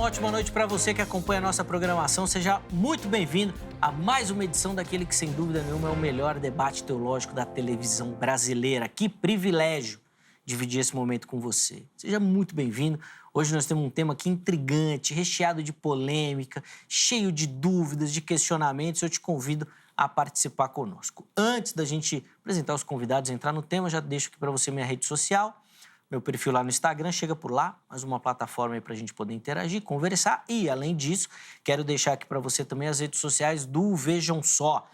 uma ótima noite para você que acompanha a nossa programação. Seja muito bem-vindo a mais uma edição daquele que, sem dúvida nenhuma, é o melhor debate teológico da televisão brasileira. Que privilégio dividir esse momento com você. Seja muito bem-vindo. Hoje nós temos um tema aqui intrigante, recheado de polêmica, cheio de dúvidas, de questionamentos. Eu te convido a participar conosco. Antes da gente apresentar os convidados e entrar no tema, já deixo aqui para você minha rede social. Meu perfil lá no Instagram, chega por lá, mais uma plataforma aí para a gente poder interagir, conversar. E, além disso, quero deixar aqui para você também as redes sociais do Vejam Só.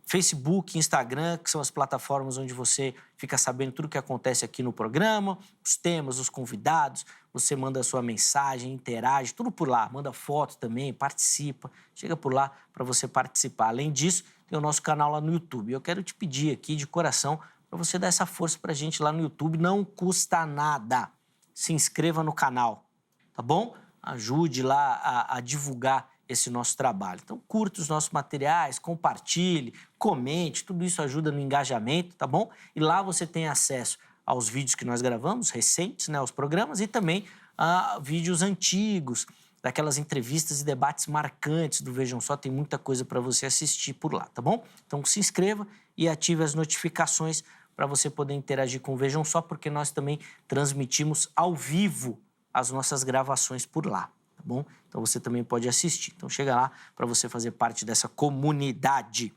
Facebook, Instagram, que são as plataformas onde você fica sabendo tudo o que acontece aqui no programa, os temas, os convidados, você manda a sua mensagem, interage, tudo por lá. Manda foto também, participa, chega por lá para você participar. Além disso, tem o nosso canal lá no YouTube. Eu quero te pedir aqui, de coração, para você dar essa força para a gente lá no YouTube. Não custa nada. Se inscreva no canal, tá bom? Ajude lá a divulgar esse nosso trabalho. Então, curta os nossos materiais, compartilhe, comente, tudo isso ajuda no engajamento, tá bom? E lá você tem acesso aos vídeos que nós gravamos, recentes, né, aos programas, e também a vídeos antigos, daquelas entrevistas e debates marcantes do Vejam Só. Tem muita coisa para você assistir por lá, tá bom? Então, se inscreva e ative as notificações para você poder interagir com o Vejam Só, porque nós também transmitimos ao vivo as nossas gravações por lá, tá bom? Então você também pode assistir. Então chega lá para você fazer parte dessa comunidade.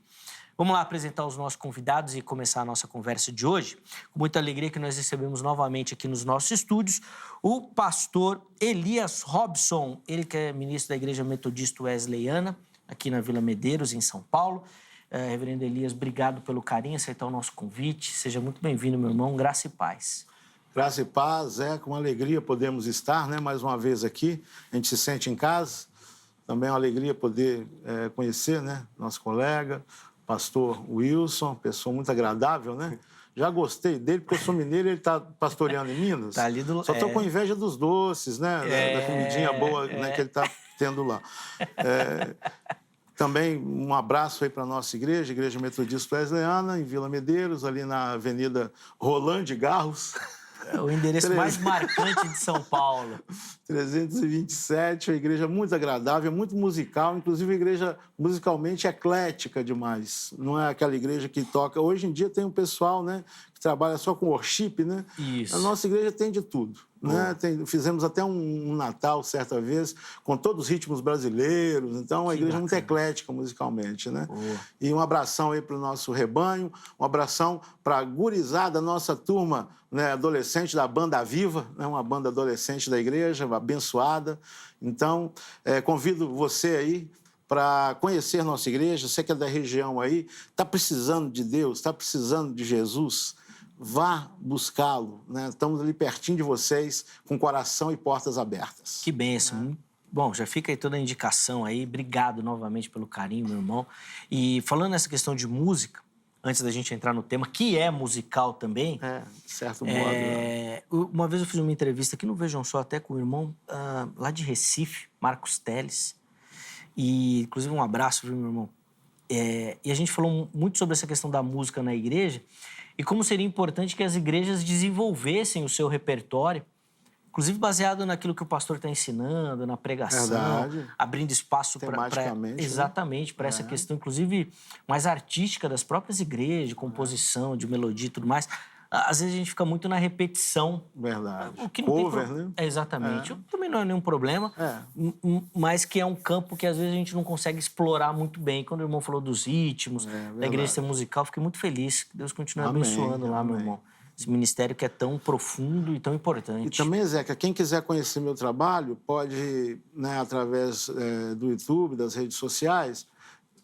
Vamos lá apresentar os nossos convidados e começar a nossa conversa de hoje. Com muita alegria que nós recebemos novamente aqui nos nossos estúdios o pastor Elias Robson, ele que é ministro da Igreja Metodista Wesleyana, aqui na Vila Medeiros, em São Paulo. Reverendo Elias, obrigado pelo carinho, aceitar o nosso convite. Seja muito bem-vindo, meu irmão. Graça e paz. Graça e paz, com alegria podemos estar, né, mais uma vez aqui. A gente se sente em casa. Também é uma alegria poder conhecer, né, nosso colega, pastor Wilson, pessoa muito agradável, né? Já gostei dele, porque eu sou mineiro e ele está pastoreando em Minas. Tá ali do... Só estou com inveja dos doces, né, da comidinha boa né, que ele está tendo lá. Também um abraço aí para a nossa igreja, Igreja Metodista Wesleyana, em Vila Medeiros, ali na Avenida Rolando Garros. É o endereço mais marcante de São Paulo. 327, uma igreja muito agradável, muito musical, inclusive uma igreja musicalmente eclética demais. Não é aquela igreja que toca... Hoje em dia tem um pessoal, né, que trabalha só com worship, né? Isso. A nossa igreja tem de tudo. Né? Fizemos até um Natal, certa vez, com todos os ritmos brasileiros. Então, é uma igreja muito eclética musicalmente, né? E um abração aí para o nosso rebanho, um abração para a gurizada, nossa turma, né, adolescente da Banda Viva, né, uma banda adolescente da igreja, abençoada. Então, convido você aí para conhecer nossa igreja. Você que é da região aí, está precisando de Deus, está precisando de Jesus, vá buscá-lo, né? Estamos ali pertinho de vocês, com coração e portas abertas. Que bênção. Bom, já fica aí toda a indicação aí. Obrigado novamente pelo carinho, meu irmão. E falando nessa questão de música, antes da gente entrar no tema, que é musical também... de certo modo. Uma vez eu fiz uma entrevista aqui no Vejam Só, até com o irmão lá de Recife, Marcos Teles. E, inclusive, um abraço, viu, meu irmão? E a gente falou muito sobre essa questão da música na igreja e como seria importante que as igrejas desenvolvessem o seu repertório, inclusive baseado naquilo que o pastor está ensinando, na pregação, abrindo espaço para exatamente, para essa questão, inclusive, mais artística das próprias igrejas, de composição, de melodia e tudo mais. Às vezes a gente fica muito na repetição. Verdade. O que não cover, tem né? Exatamente. Também não é nenhum problema, mas que é um campo que às vezes a gente não consegue explorar muito bem. Quando o irmão falou dos ritmos, da igreja ser musical, fiquei muito feliz. Que Deus continue abençoando lá, meu irmão. Esse ministério que é tão profundo e tão importante. E também, Zeca, quem quiser conhecer meu trabalho, pode, né, através do YouTube, das redes sociais,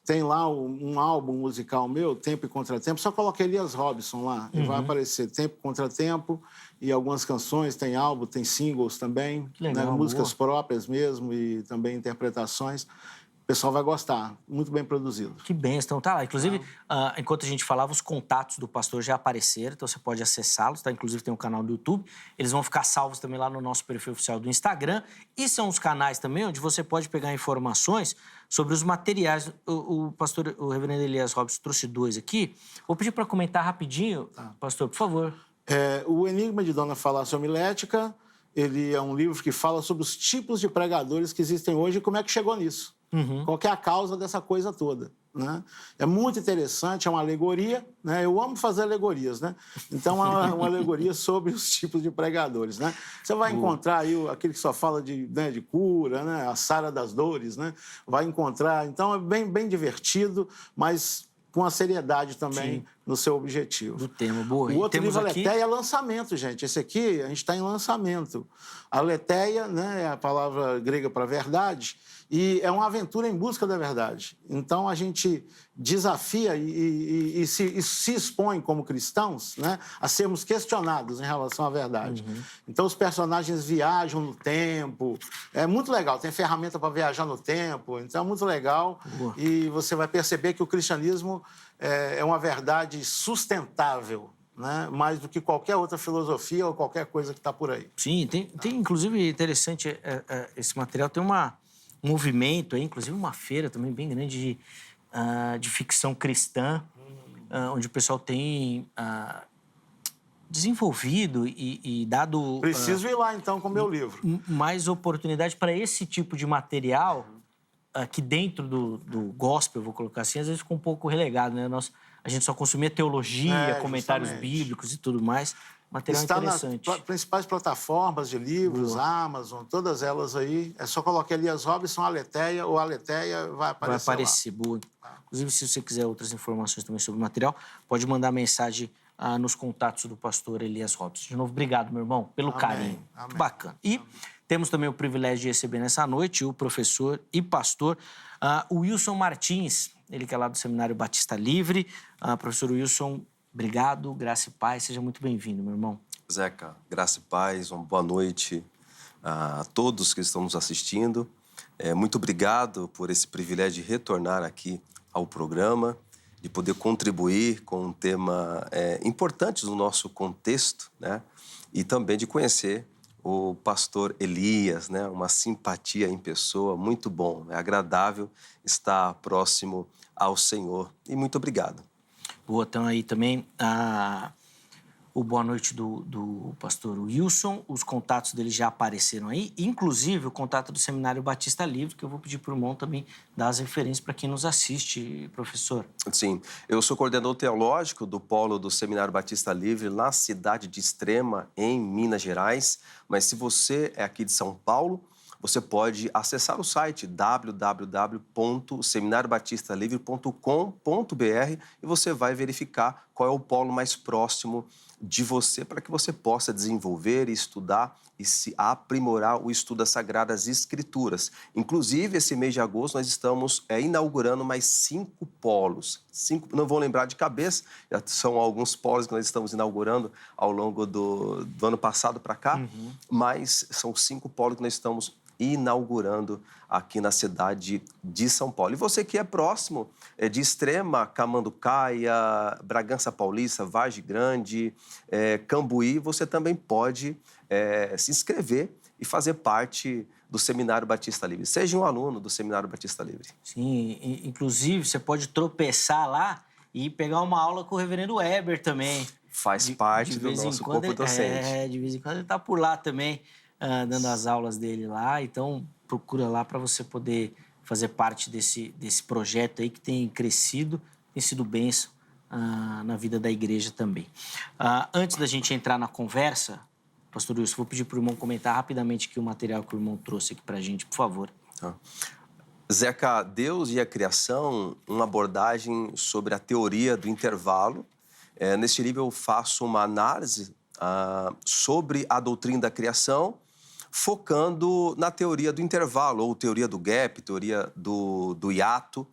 tem lá um álbum musical meu, Tempo e Contratempo. Só coloca Elias Robson lá e vai aparecer Tempo e Contratempo e algumas canções. Tem álbum, tem singles também, legal, né, músicas próprias mesmo e também interpretações. O pessoal vai gostar, muito bem produzido. Que bênção, tá lá. Inclusive, enquanto a gente falava, os contatos do pastor já apareceram, então você pode acessá-los, tá? Inclusive tem um canal do YouTube, eles vão ficar salvos também lá no nosso perfil oficial do Instagram, e são os canais também onde você pode pegar informações sobre os materiais. O pastor, o reverendo Elias Robson trouxe 2 aqui, vou pedir para comentar rapidinho, pastor, por favor. O Enigma de Dona Falácia Homilética ele é um livro que fala sobre os tipos de pregadores que existem hoje e como é que chegou nisso. Qual que é a causa dessa coisa toda, né? É muito interessante, é uma alegoria, né? Eu amo fazer alegorias, né? Então, é uma alegoria sobre os tipos de pregadores, né? Você vai encontrar aí aquele que só fala de cura, né? A Sara das Dores, né? Vai encontrar... Então, é bem divertido, mas com a seriedade também no seu objetivo. Do tema, boa. O outro livro, aqui... Aletheia, é lançamento, gente. Esse aqui, a gente está em lançamento. Aletheia, né, é a palavra grega para verdade, e é uma aventura em busca da verdade. Então, a gente desafia e se expõe como cristãos, né, a sermos questionados em relação à verdade. Então, os personagens viajam no tempo. É muito legal. Tem ferramenta para viajar no tempo. Então, é muito legal. E você vai perceber que o cristianismo é uma verdade sustentável, né? Mais do que qualquer outra filosofia ou qualquer coisa que está por aí. Sim, tem inclusive, interessante, esse material tem um movimento, aí, inclusive uma feira também bem grande de ficção cristã, onde o pessoal tem desenvolvido e dado... Preciso ir lá, então, com o meu livro. Mais oportunidade para esse tipo de material que dentro do gospel, eu vou colocar assim, às vezes fica um pouco relegado, né? A gente só consumia teologia, comentários bíblicos e tudo mais. Material interessante. Está nas principais plataformas de livros, Amazon, todas elas aí. É só colocar Elias Robson, Aletheia, ou Aletheia vai aparecer. Vai aparecer, boa. Inclusive, se você quiser outras informações também sobre o material, pode mandar mensagem nos contatos do pastor Elias Robson. De novo, obrigado, meu irmão, pelo carinho. Amém. Bacana. E temos também o privilégio de receber nessa noite o professor e pastor Wilson Martins, ele que é lá do Seminário Batista Livre. Professor Wilson, obrigado, graça e paz, seja muito bem-vindo, meu irmão. Zeca, graça e paz, uma boa noite a todos que estão nos assistindo. Muito obrigado por esse privilégio de retornar aqui ao programa, de poder contribuir com um tema importante no nosso contexto, né? E também de conhecer o pastor Elias, né? Uma simpatia em pessoa, muito bom. É agradável estar próximo ao Senhor. E muito obrigado. Boa, então aí também o boa noite do pastor Wilson. Os contatos dele já apareceram aí, inclusive o contato do Seminário Batista Livre, que eu vou pedir para o irmão também dar as referências para quem nos assiste, professor. Sim, eu sou coordenador teológico do Polo do Seminário Batista Livre na cidade de Extrema, em Minas Gerais. Mas se você é aqui de São Paulo, você pode acessar o site www.seminariobatistalivre.com.br e você vai verificar qual é o polo mais próximo de você para que você possa desenvolver, estudar e se aprimorar o estudo das Sagradas Escrituras. Inclusive, esse mês de agosto, nós estamos inaugurando mais 5 polos. 5, não vou lembrar de cabeça, já são alguns polos que nós estamos inaugurando ao longo do ano passado para cá, mas são 5 polos que nós estamos inaugurando aqui na cidade de São Paulo. E você que é próximo de Extrema, Camanducaia, Bragança Paulista, Vargem Grande, Cambuí, você também pode se inscrever e fazer parte do Seminário Batista Livre. Seja um aluno do Seminário Batista Livre. Sim, inclusive você pode tropeçar lá e pegar uma aula com o reverendo Weber também. Faz parte do nosso corpo docente. De vez em quando ele está por lá também, dando as aulas dele lá, então procura lá para você poder fazer parte desse projeto aí que tem crescido, tem sido bênção na vida da igreja também. Antes da gente entrar na conversa, pastor Wilson, vou pedir para o irmão comentar rapidamente aqui o material que o irmão trouxe aqui para a gente, por favor. Zeca, Deus e a criação, uma abordagem sobre a teoria do intervalo. Neste livro eu faço uma análise sobre a doutrina da criação, focando na teoria do intervalo, ou teoria do gap, teoria do hiato,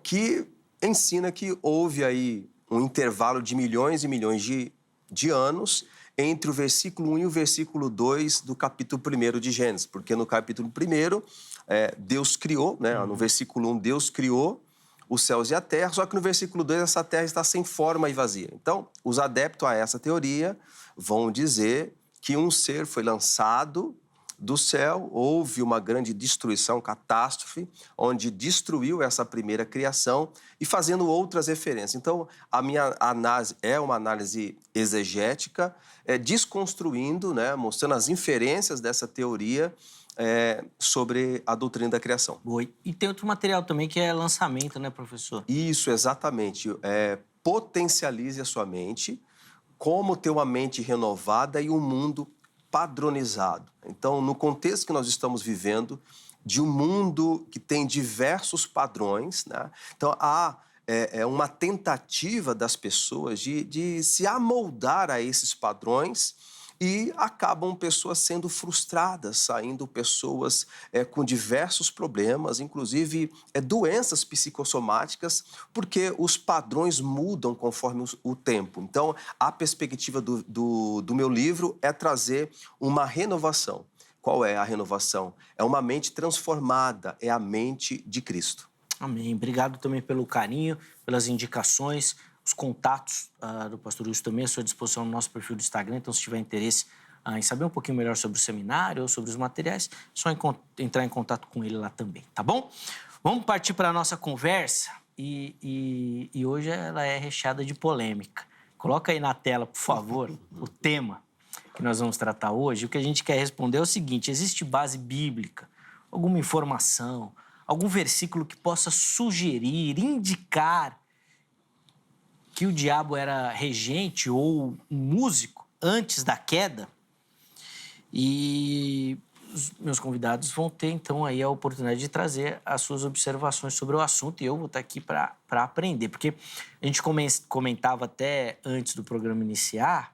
que ensina que houve aí um intervalo de milhões e milhões de anos entre o versículo 1 e o versículo 2 do capítulo 1 de Gênesis. Porque no capítulo 1, Deus criou, né? No versículo 1, Deus criou os céus e a terra, só que no versículo 2, essa terra está sem forma e vazia. Então, os adeptos a essa teoria vão dizer que um ser foi lançado do céu, houve uma grande destruição, catástrofe, onde destruiu essa primeira criação e fazendo outras referências. Então, a minha análise é uma análise exegética, desconstruindo, né, mostrando as inferências dessa teoria sobre a doutrina da criação. Boa. E tem outro material também que é lançamento, né, professor? Isso, exatamente. Potencialize a sua mente, como ter uma mente renovada e um mundo padronizado. Então, no contexto que nós estamos vivendo, de um mundo que tem diversos padrões, né? Então, há uma tentativa das pessoas de se amoldar a esses padrões e acabam pessoas sendo frustradas, saindo pessoas com diversos problemas, inclusive doenças psicossomáticas, porque os padrões mudam conforme o tempo. Então, a perspectiva do meu livro é trazer uma renovação. Qual é a renovação? É uma mente transformada, é a mente de Cristo. Amém. Obrigado também pelo carinho, pelas indicações. Os contatos do Pastor Wilson também à sua disposição no nosso perfil do Instagram. Então, se tiver interesse em saber um pouquinho melhor sobre o seminário ou sobre os materiais, é só entrar em contato com ele lá também, tá bom? Vamos partir para a nossa conversa e hoje ela é recheada de polêmica. Coloca aí na tela, por favor, o tema que nós vamos tratar hoje. O que a gente quer responder é o seguinte: existe base bíblica, alguma informação, algum versículo que possa sugerir, indicar que o diabo era regente ou um músico antes da queda? E os meus convidados vão ter, então, aí a oportunidade de trazer as suas observações sobre o assunto e eu vou estar aqui para aprender. Porque a gente comentava até antes do programa iniciar,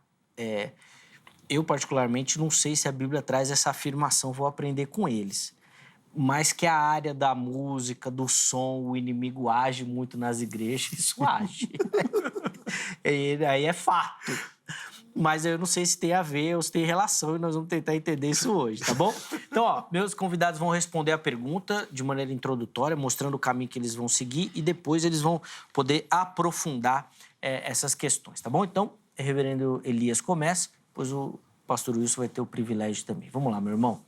eu particularmente não sei se a Bíblia traz essa afirmação, vou aprender com eles. Mas que a área da música, do som, o inimigo age muito nas igrejas, isso age. Aí é fato. Mas eu não sei se tem a ver ou se tem relação e nós vamos tentar entender isso hoje, tá bom? Então, meus convidados vão responder a pergunta de maneira introdutória, mostrando o caminho que eles vão seguir e depois eles vão poder aprofundar essas questões, tá bom? Então, o reverendo Elias começa, depois o pastor Wilson vai ter o privilégio também. Vamos lá, meu irmão.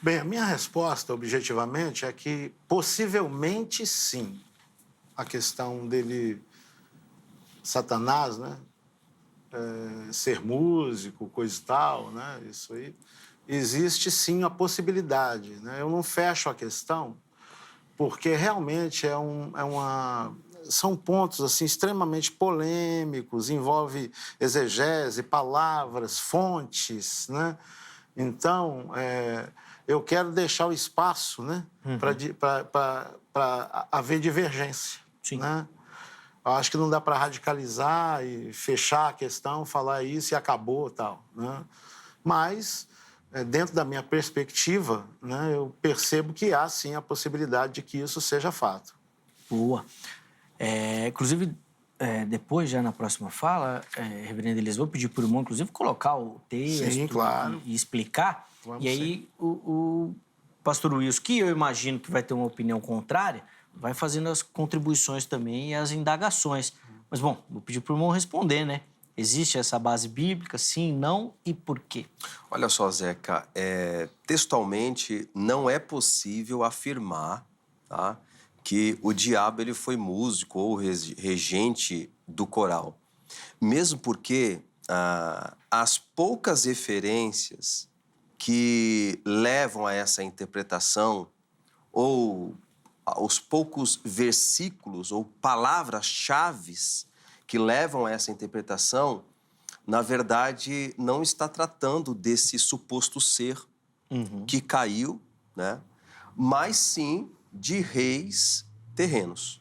Bem, a minha resposta, objetivamente, é que possivelmente sim. A questão dele, Satanás, né? Ser músico, coisa e tal, né? Isso aí. Existe sim a possibilidade, né? Eu não fecho a questão, porque realmente são pontos assim, extremamente polêmicos, envolve exegese, palavras, fontes, né? Então, eu quero deixar o espaço, né, para haver divergência. Sim. Né? Eu acho que não dá para radicalizar e fechar a questão, falar isso e acabou, tal. Né? Mas, dentro da minha perspectiva, né, eu percebo que há, sim, a possibilidade de que isso seja fato. Boa. Inclusive, depois, já na próxima fala, reverendo Elias, vou pedir para o irmão, inclusive, colocar o texto. Sim, claro. E explicar. Vamos, e aí, o pastor Wilson, que eu imagino que vai ter uma opinião contrária, vai fazendo as contribuições também e as indagações. Mas, bom, vou pedir para o irmão responder, né? Existe essa base bíblica? Sim, não e por quê? Olha só, Zeca, textualmente não é possível afirmar, tá, que o diabo ele foi músico ou regente do coral. Mesmo porque as poucas referências que levam a essa interpretação ou os poucos versículos ou palavras-chave que levam a essa interpretação, na verdade, não está tratando desse suposto ser que caiu, né? Mas sim de reis terrenos.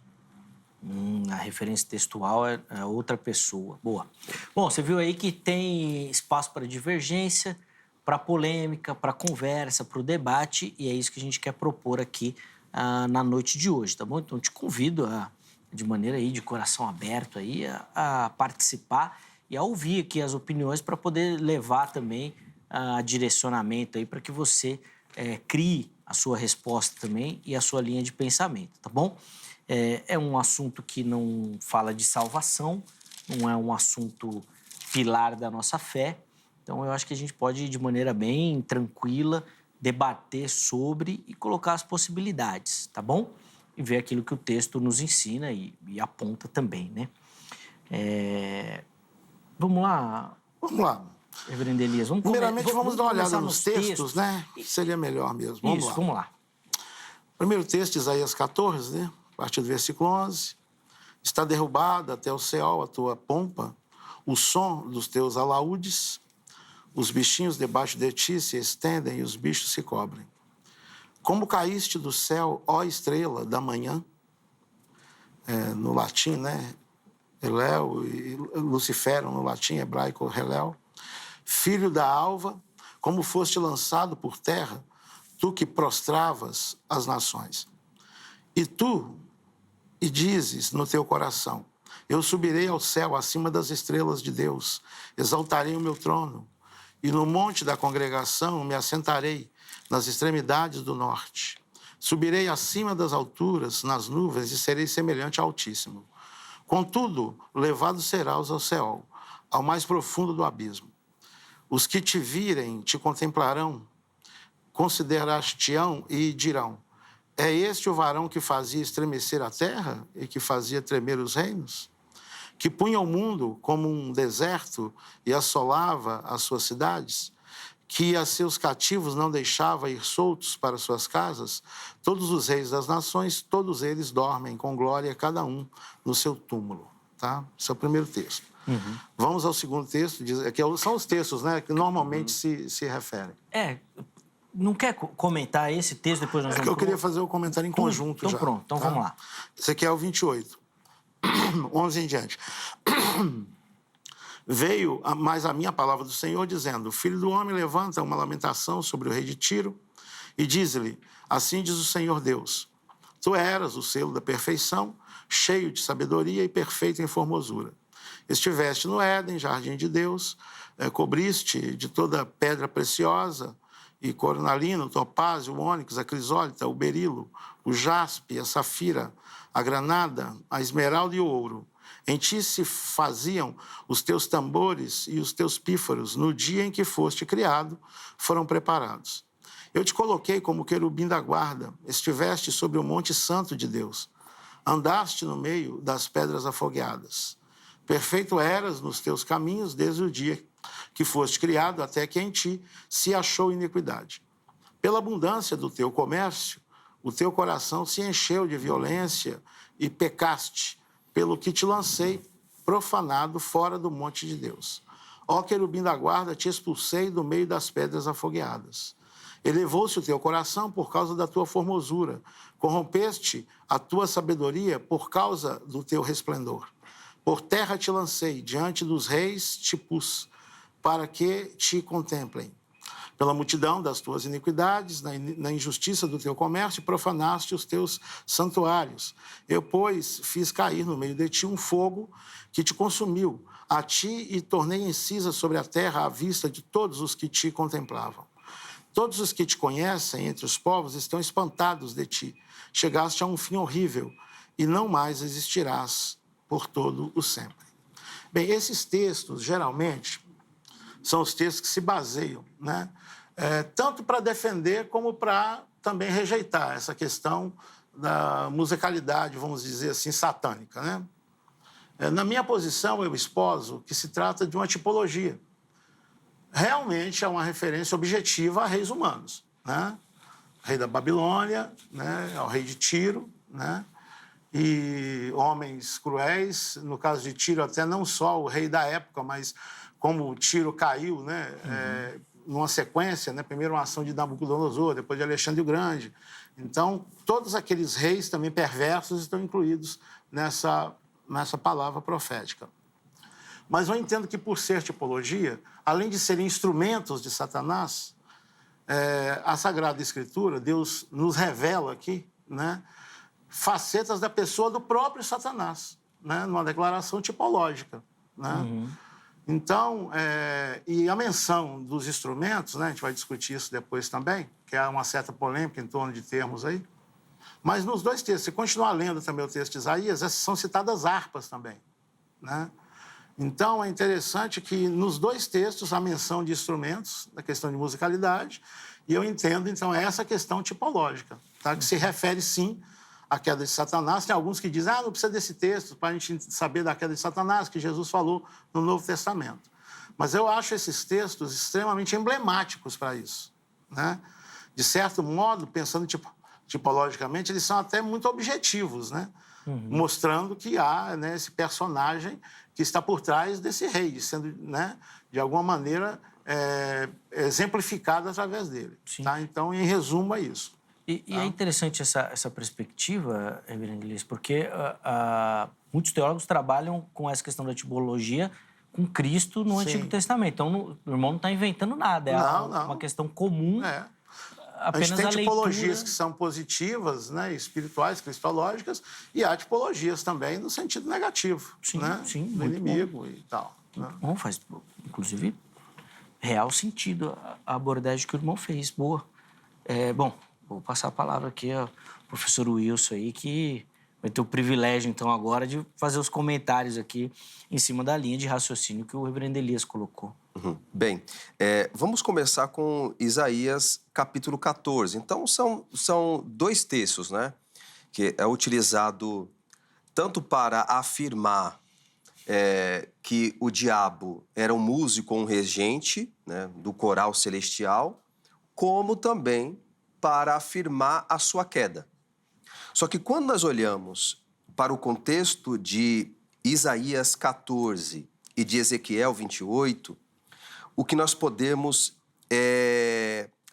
A referência textual é outra pessoa. Boa. Bom, você viu aí que tem espaço para divergência, para polêmica, para conversa, para o debate, e é isso que a gente quer propor aqui na noite de hoje, tá bom? Então, eu te convido de maneira aí, de coração aberto aí, a participar e a ouvir aqui as opiniões para poder levar também direcionamento aí para que você crie a sua resposta também e a sua linha de pensamento, tá bom? É um assunto que não fala de salvação, não é um assunto pilar da nossa fé, então eu acho que a gente pode ir de maneira bem tranquila debater sobre e colocar as possibilidades, tá bom? E ver aquilo que o texto nos ensina e aponta também, né? Vamos lá, Vamos lá. Reverendo Elias. Primeiramente, vamos dar uma olhada começar nos textos, né? Seria melhor mesmo. Vamos lá. Primeiro texto, Isaías 14, né? A partir do versículo 11. Está derrubada até o céu a tua pompa, o som dos teus alaúdes, os bichinhos debaixo de ti se estendem e os bichos se cobrem. Como caíste do céu, ó estrela da manhã, no latim, né? Helel e Lucifero, no latim hebraico, Helel. Filho da alva, como foste lançado por terra, tu que prostravas as nações. E dizes no teu coração, eu subirei ao céu acima das estrelas de Deus, exaltarei o meu trono, e no monte da congregação me assentarei nas extremidades do norte. Subirei acima das alturas, nas nuvens, e serei semelhante ao Altíssimo. Contudo, levado serás ao Seol, ao mais profundo do abismo. Os que te virem te contemplarão, considerar-te-ão e dirão, é este o varão que fazia estremecer a terra e que fazia tremer os reinos? Que punha o mundo como um deserto e assolava as suas cidades? Que a seus cativos não deixava ir soltos para suas casas? Todos os reis das nações, todos eles dormem com glória, cada um no seu túmulo. Tá? Esse é o primeiro texto. Vamos ao segundo texto, que são os textos, né, que normalmente se referem. Não quer comentar esse texto, depois nós vamos... Eu queria fazer o comentário em conjunto já. Então pronto, então vamos lá. Esse aqui é o 28, 11 em diante. Veio mais a minha palavra do Senhor, dizendo, filho do homem, levanta uma lamentação sobre o rei de Tiro e diz-lhe, assim diz o Senhor Deus, tu eras o selo da perfeição, cheio de sabedoria e perfeito em formosura. Estiveste no Éden, jardim de Deus, cobriste de toda pedra preciosa, e cornalino, topázio, o ônix, a crisólita, o berilo, o jaspe, a safira, a granada, a esmeralda e o ouro. Em ti se faziam os teus tambores e os teus pífaros, no dia em que foste criado, foram preparados. Eu te coloquei como querubim da guarda, estiveste sobre o monte santo de Deus, andaste no meio das pedras afogueadas. Perfeito eras nos teus caminhos desde o dia que foste criado, até que em ti se achou iniquidade. Pela abundância do teu comércio, o teu coração se encheu de violência e pecaste, pelo que te lancei profanado fora do monte de Deus. Ó querubim da guarda, te expulsei do meio das pedras afogueadas. Elevou-se o teu coração por causa da tua formosura, corrompeste a tua sabedoria por causa do teu resplendor. Por terra te lancei, diante dos reis te pus, para que te contemplem. Pela multidão das tuas iniquidades, na injustiça do teu comércio, profanaste os teus santuários. Eu, pois, fiz cair no meio de ti um fogo que te consumiu, a ti e tornei em cinza sobre a terra à vista de todos os que te contemplavam. Todos os que te conhecem entre os povos estão espantados de ti. Chegaste a um fim horrível e não mais existirás por todo o sempre. Bem, esses textos, geralmente, são os textos que se baseiam, né? Tanto para defender como para também rejeitar essa questão da musicalidade, vamos dizer assim, satânica, né? Na minha posição, eu esposo que se trata de uma tipologia. Realmente é uma referência objetiva a reis humanos, né? Rei da Babilônia, né? Ao rei de Tiro, né? E homens cruéis, no caso de Tiro, até não só o rei da época, mas como Tiro caiu, né? Numa sequência, né? Primeiro uma ação de Nabucodonosor, depois de Alexandre o Grande. Então, todos aqueles reis também perversos estão incluídos nessa palavra profética. Mas eu entendo que, por ser tipologia, além de serem instrumentos de Satanás, a Sagrada Escritura, Deus nos revela aqui, né, facetas da pessoa do próprio Satanás, né, numa declaração tipológica, né? Então, e a menção dos instrumentos, né, a gente vai discutir isso depois também, que há uma certa polêmica em torno de termos aí, mas nos dois textos, se continuar lendo também o texto de Isaías, essas são citadas harpas também, né? Então, é interessante que nos dois textos há menção de instrumentos, da questão de musicalidade, e eu entendo, então, essa questão tipológica, tá? Que se refere, sim, à queda de Satanás. Tem alguns que dizem, não precisa desse texto para a gente saber da queda de Satanás, que Jesus falou no Novo Testamento. Mas eu acho esses textos extremamente emblemáticos para isso, né? De certo modo, pensando tipologicamente, eles são até muito objetivos, né? Mostrando que há, né, esse personagem que está por trás desse rei, sendo, né, de alguma maneira, exemplificado através dele. Tá? Então, em resumo, é isso. E é interessante essa perspectiva, reverendo Elias, porque muitos teólogos trabalham com essa questão da tipologia com Cristo no Antigo Testamento. Então, o irmão não está inventando nada, uma questão comum. A gente tem tipologias que são positivas, né, espirituais, cristológicas, e há tipologias também no sentido negativo, né, do inimigo e tal. Né? Bom, faz, inclusive, real sentido a abordagem que o irmão fez, boa. Bom, vou passar a palavra aqui ao professor Wilson aí, que vai ter o privilégio, então, agora de fazer os comentários aqui em cima da linha de raciocínio que o reverendo Elias colocou. Bem, vamos começar com Isaías, capítulo 14. Então, são dois textos, né? Que é utilizado tanto para afirmar que o diabo era um músico, um regente, né, do coral celestial, como também para afirmar a sua queda. Só que quando nós olhamos para o contexto de Isaías 14 e de Ezequiel 28, o que nós podemos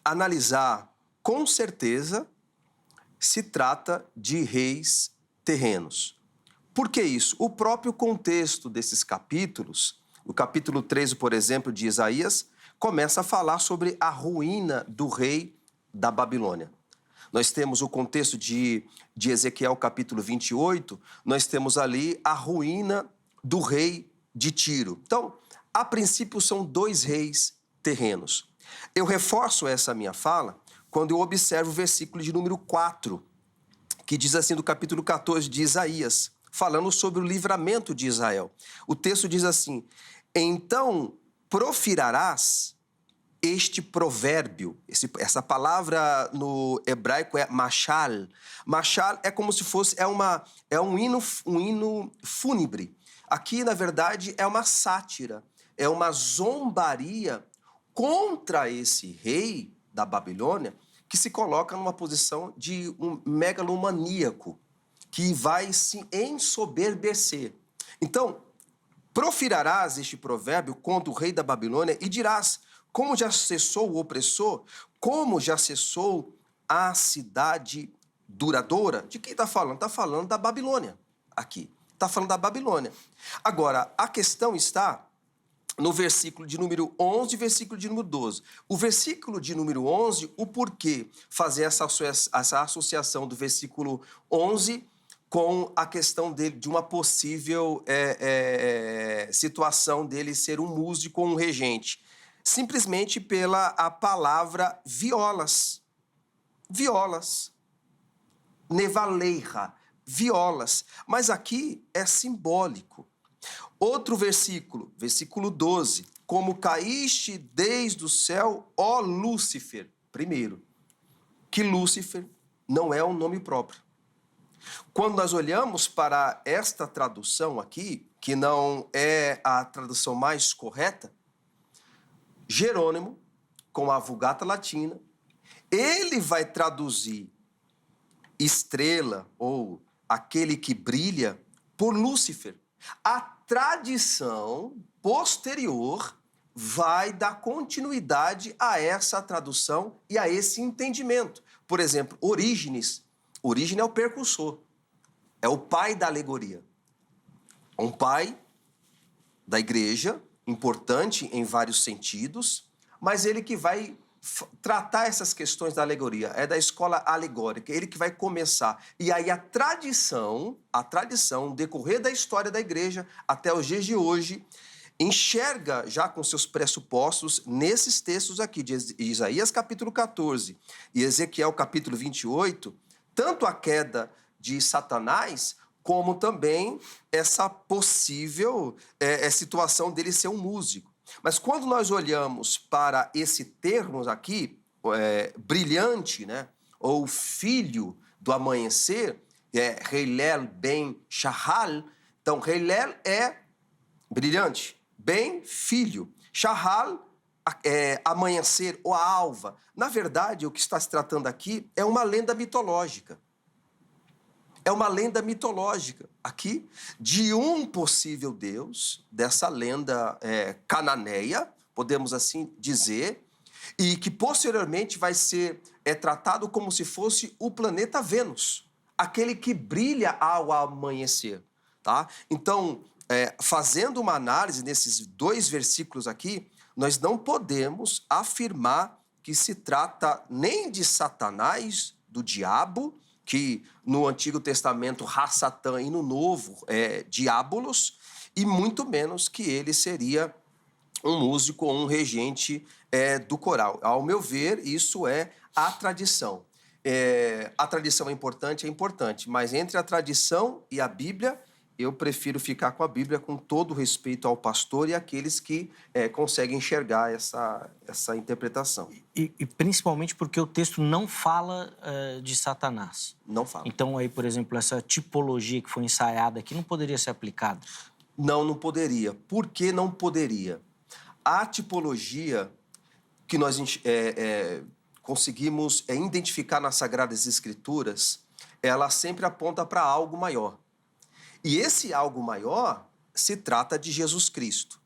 analisar com certeza se trata de reis terrenos. Por que isso? O próprio contexto desses capítulos, o capítulo 13, por exemplo, de Isaías, começa a falar sobre a ruína do rei da Babilônia. Nós temos o contexto de Ezequiel, capítulo 28, nós temos ali a ruína do rei de Tiro. Então, a princípio, são dois reis terrenos. Eu reforço essa minha fala quando eu observo o versículo de número 4, que diz assim, do capítulo 14 de Isaías, falando sobre o livramento de Israel. O texto diz assim, então proferirás este provérbio, essa palavra no hebraico é mashal. Mashal é como se fosse, um hino fúnebre. Aqui, na verdade, é uma sátira, é uma zombaria contra esse rei da Babilônia que se coloca numa posição de um megalomaníaco que vai se ensoberbecer. Então, proferirás este provérbio contra o rei da Babilônia e dirás, como já cessou o opressor, como já cessou a cidade duradoura. De quem está falando? Está falando da Babilônia aqui. Está falando da Babilônia. Agora, a questão está no versículo de número 11 e versículo de número 12. O versículo de número 11, o porquê fazer essa associação do versículo 11 com a questão dele, de uma possível situação dele ser um músico ou um regente. Simplesmente pela a palavra violas. Violas. Nevaleira. Violas. Mas aqui é simbólico. Outro versículo, versículo 12. Como caíste desde o céu, ó Lúcifer. Primeiro, que Lúcifer não é um nome próprio. Quando nós olhamos para esta tradução aqui, que não é a tradução mais correta, Jerônimo, com a Vulgata Latina, ele vai traduzir estrela ou aquele que brilha por Lúcifer. A tradição posterior vai dar continuidade a essa tradução e a esse entendimento. Por exemplo, Orígenes. Orígenes é o percursor, é o pai da alegoria. Um pai da igreja, importante em vários sentidos, mas ele que vai tratar essas questões da alegoria, é da escola alegórica, ele que vai começar. E aí a tradição, o decorrer da história da igreja até os dias de hoje, enxerga já com seus pressupostos nesses textos aqui, de Isaías capítulo 14 e Ezequiel capítulo 28, tanto a queda de Satanás como também essa possível situação dele ser um músico. Mas quando nós olhamos para esse termo aqui, brilhante, né? Ou filho do amanhecer, Hillel ben Shahal. Então, Hillel é brilhante, ben filho. Shahal, amanhecer ou a alva. Na verdade, o que está se tratando aqui é uma lenda mitológica. É uma lenda mitológica aqui de um possível Deus, dessa lenda cananeia, podemos assim dizer, e que posteriormente vai ser tratado como se fosse o planeta Vênus, aquele que brilha ao amanhecer. Tá? Então, fazendo uma análise nesses 2 versículos aqui, nós não podemos afirmar que se trata nem de Satanás, do diabo, que no Antigo Testamento, Ra-Satã, e no Novo, Diabolos, e muito menos que ele seria um músico ou um regente do coral. Ao meu ver, isso é a tradição. A tradição é importante, mas entre a tradição e a Bíblia, eu prefiro ficar com a Bíblia com todo respeito ao pastor e àqueles que conseguem enxergar essa interpretação. E principalmente porque o texto não fala de Satanás. Não fala. Então, aí, por exemplo, essa tipologia que foi ensaiada aqui não poderia ser aplicada? Não poderia. Por que não poderia? A tipologia que nós conseguimos identificar nas Sagradas Escrituras, ela sempre aponta para algo maior. E esse algo maior se trata de Jesus Cristo.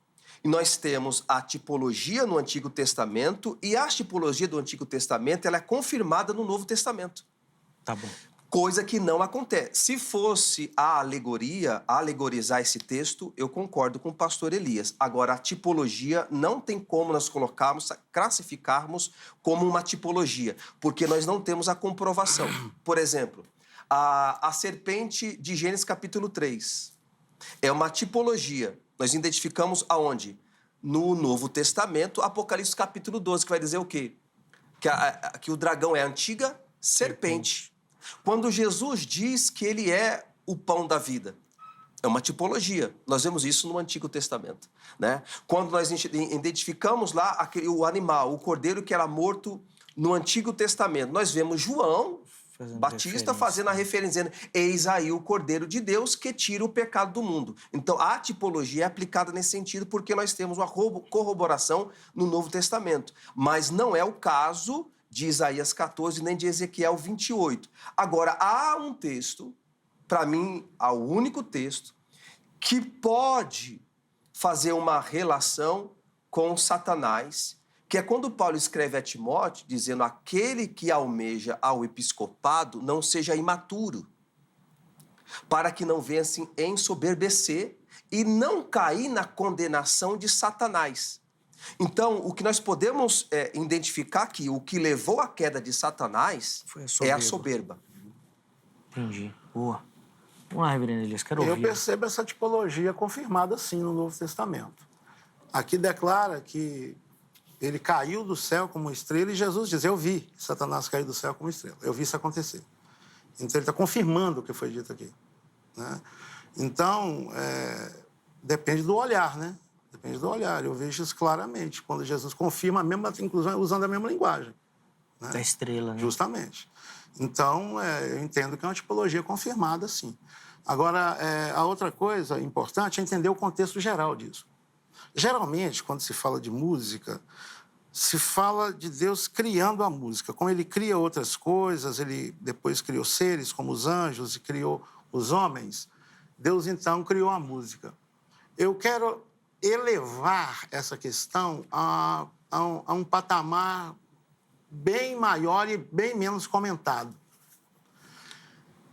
E nós temos a tipologia no Antigo Testamento, e a tipologia do Antigo Testamento ela é confirmada no Novo Testamento. Tá bom. Coisa que não acontece. Se fosse a alegorizar esse texto, eu concordo com o pastor Elias. Agora, a tipologia não tem como nós classificarmos como uma tipologia, porque nós não temos a comprovação. Por exemplo, a serpente de Gênesis capítulo 3 é uma tipologia. Nós identificamos aonde? No Novo Testamento, Apocalipse capítulo 12, que vai dizer o quê? Que o dragão é a antiga serpente. Quando Jesus diz que ele é o pão da vida, é uma tipologia. Nós vemos isso no Antigo Testamento, né? Quando nós identificamos lá o animal, o cordeiro que era morto no Antigo Testamento, nós vemos João Batista fazendo a referência, dizendo, eis aí o Cordeiro de Deus que tira o pecado do mundo. Então, a tipologia é aplicada nesse sentido porque nós temos uma corroboração no Novo Testamento. Mas não é o caso de Isaías 14 nem de Ezequiel 28. Agora, há um texto, para mim, há o único texto, que pode fazer uma relação com Satanás, que é quando Paulo escreve a Timóteo, dizendo aquele que almeja ao episcopado não seja imaturo, para que não venha assim ensoberbecer e não cair na condenação de Satanás. Então, o que nós podemos identificar aqui, o que levou à queda de Satanás é a soberba. Entendi. Boa. Vamos lá, reverendo Elias, quero ouvir. Eu percebo essa tipologia confirmada, sim, no Novo Testamento. Aqui declara que ele caiu do céu como estrela e Jesus diz, eu vi Satanás cair do céu como estrela. Eu vi isso acontecer. Então, ele está confirmando o que foi dito aqui, né? Então, depende do olhar, né? Depende do olhar. Eu vejo isso claramente, quando Jesus confirma, a mesma, inclusive usando a mesma linguagem, né? Da estrela, né? Justamente. Então, eu entendo que é uma tipologia confirmada, sim. Agora, a outra coisa importante é entender o contexto geral disso. Geralmente, quando se fala de música, se fala de Deus criando a música. Como ele cria outras coisas, ele depois criou seres como os anjos e criou os homens, Deus, então, criou a música. Eu quero elevar essa questão a um patamar bem maior e bem menos comentado.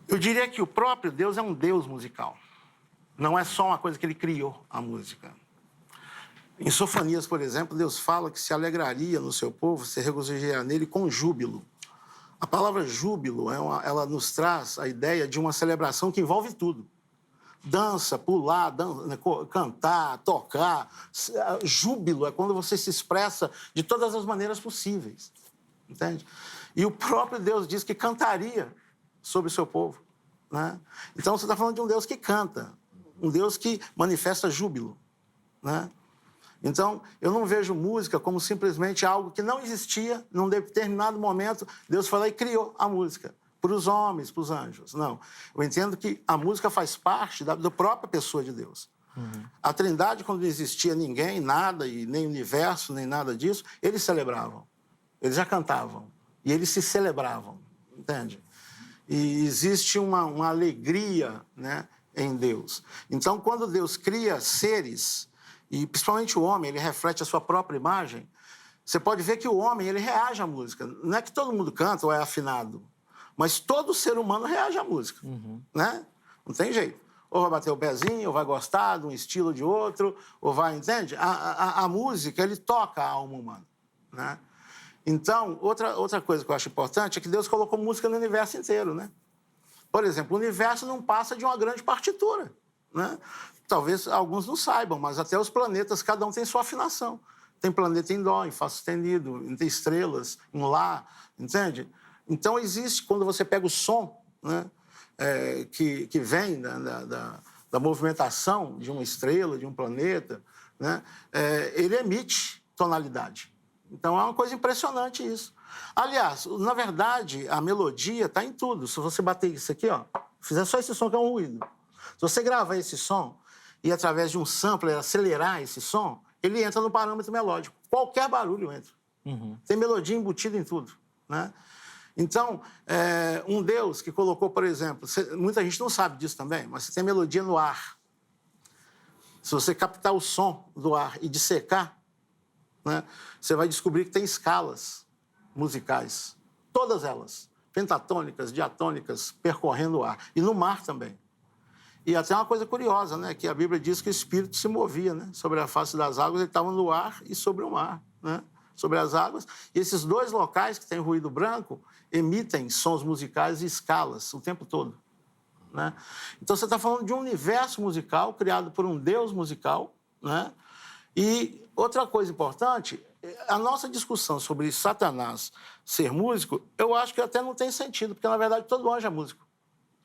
Eu diria que o próprio Deus é um Deus musical. Não é só uma coisa que ele criou, a música. Em Sofonias, por exemplo, Deus fala que se alegraria no seu povo, se regozijaria nele com júbilo. A palavra júbilo, ela nos traz a ideia de uma celebração que envolve tudo. Dança, pular, cantar, tocar. Júbilo é quando você se expressa de todas as maneiras possíveis. Entende? E o próprio Deus diz que cantaria sobre o seu povo. né? Então, você está falando de um Deus que canta, um Deus que manifesta júbilo, né? Então, eu não vejo música como simplesmente algo que não existia. Num determinado momento, Deus foi lá e criou a música para os homens, para os anjos. Não. Eu entendo que a música faz parte da própria pessoa de Deus. A Trindade, quando não existia ninguém, nada, e nem universo, nem nada disso, eles celebravam. Eles já cantavam. E eles se celebravam, entende? E existe uma alegria, né, em Deus. Então, quando Deus cria seres, e principalmente o homem, ele reflete a sua própria imagem, você pode ver que o homem, ele reage à música. Não é que todo mundo canta ou é afinado, mas todo ser humano reage à música, né? Não tem jeito. Ou vai bater o pezinho, ou vai gostar de um estilo ou de outro, ou vai, entende? A música, ele toca a alma humana, né? Então, outra coisa que eu acho importante é que Deus colocou música no universo inteiro, né? Por exemplo, o universo não passa de uma grande partitura, né? Talvez alguns não saibam, mas até os planetas, cada um tem sua afinação. Tem planeta em Dó, em Fá sustenido, tem estrelas em Lá, entende? Então, existe, quando você pega o som, né, que vem da movimentação de uma estrela, de um planeta, né, ele emite tonalidade. Então, é uma coisa impressionante isso. Aliás, na verdade, a melodia está em tudo. Se você bater isso aqui, ó, fizer só esse som que é um ruído. Se você gravar esse som e, através de um sampler, acelerar esse som, ele entra no parâmetro melódico. Qualquer barulho entra. Tem melodia embutida em tudo, né? Então, um Deus que colocou, por exemplo, muita gente não sabe disso também, mas você tem melodia no ar. Se você captar o som do ar e dissecar, né, você vai descobrir que tem escalas musicais, todas elas, pentatônicas, diatônicas, percorrendo o ar. E no mar também. E até uma coisa curiosa, né, que a Bíblia diz que o Espírito se movia, né, sobre a face das águas, ele estava no ar e sobre o mar, né, sobre as águas. E esses dois locais que têm ruído branco emitem sons musicais e escalas o tempo todo, né? Então, você está falando de um universo musical criado por um Deus musical, né? E outra coisa importante, a nossa discussão sobre Satanás ser músico, eu acho que até não tem sentido, porque, na verdade, todo anjo é músico.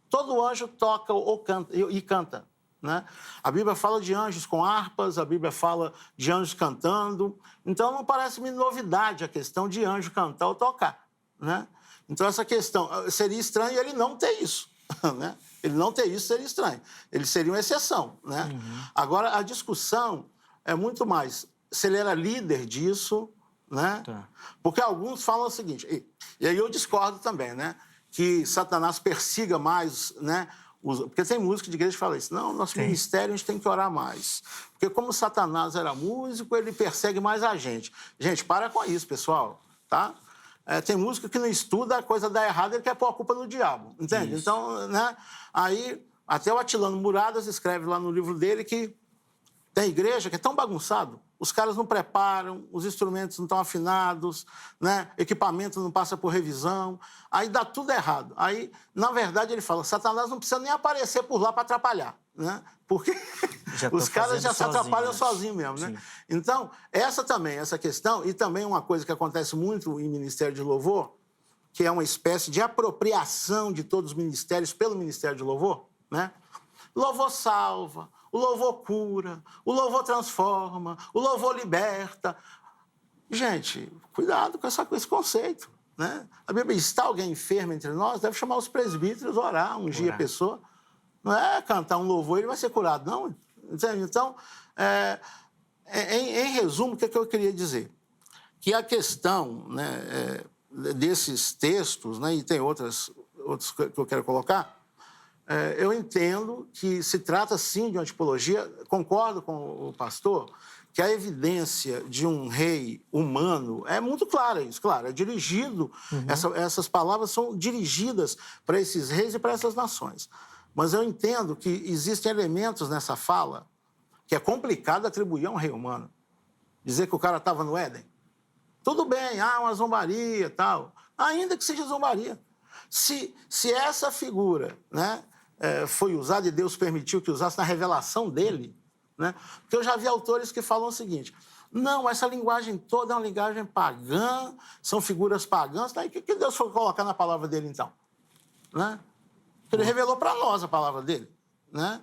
Todo anjo toca ou canta, e canta, né? A Bíblia fala de anjos com harpas, a Bíblia fala de anjos cantando. Então, não parece-me novidade a questão de anjo cantar ou tocar, né? Então, essa questão, seria estranho ele não ter isso, né? Ele não ter isso seria estranho. Ele seria uma exceção, né? Agora, a discussão é muito mais se ele era líder disso, né? Tá. Porque alguns falam o seguinte, e aí eu discordo também, né? Que Satanás persiga mais, né? Porque tem música de igreja que fala isso. Não, nosso ministério a gente tem que orar mais. Porque como Satanás era músico, ele persegue mais a gente. Gente, para com isso, pessoal, tá? Tem música que não estuda, a coisa dá errado, ele quer pôr a culpa no diabo, entende? Isso. Então, né? Aí, até o Atilano Muradas escreve lá no livro dele que tem igreja que é tão bagunçado, os caras não preparam, os instrumentos não estão afinados, né? Equipamento não passa por revisão, aí dá tudo errado. Aí, na verdade, ele fala, Satanás não precisa nem aparecer por lá para atrapalhar, né? Porque os caras já se atrapalham sozinhos mesmo, né? Sim. Então, essa questão, e também uma coisa que acontece muito em Ministério de Louvor, que é uma espécie de apropriação de todos os ministérios pelo Ministério de Louvor, né? Louvor salva, o louvor cura, o louvor transforma, o louvor liberta. Gente, cuidado com esse conceito, né? A Bíblia diz, está alguém enfermo entre nós, deve chamar os presbíteros, orar, ungir a pessoa. Não é cantar um louvor, ele vai ser curado, não. Entende? Então, em resumo, o que eu queria dizer? Que a questão, né, desses textos, né, e tem outros que eu quero colocar, eu entendo que se trata, sim, de uma tipologia, concordo com o pastor, que a evidência de um rei humano é muito clara isso, claro, é dirigido, essas palavras são dirigidas para esses reis e para essas nações. Mas eu entendo que existem elementos nessa fala que é complicado atribuir a um rei humano. Dizer que o cara estava no Éden. Tudo bem, uma zombaria e tal. Ainda que seja zombaria. Se essa figura, né, foi usada e Deus permitiu que usasse na revelação dele, né? Porque eu já vi autores que falam o seguinte, não, essa linguagem toda é uma linguagem pagã, são figuras pagãs, daí o que Deus foi colocar na palavra dele então? Né? Ele revelou para nós a palavra dele, né?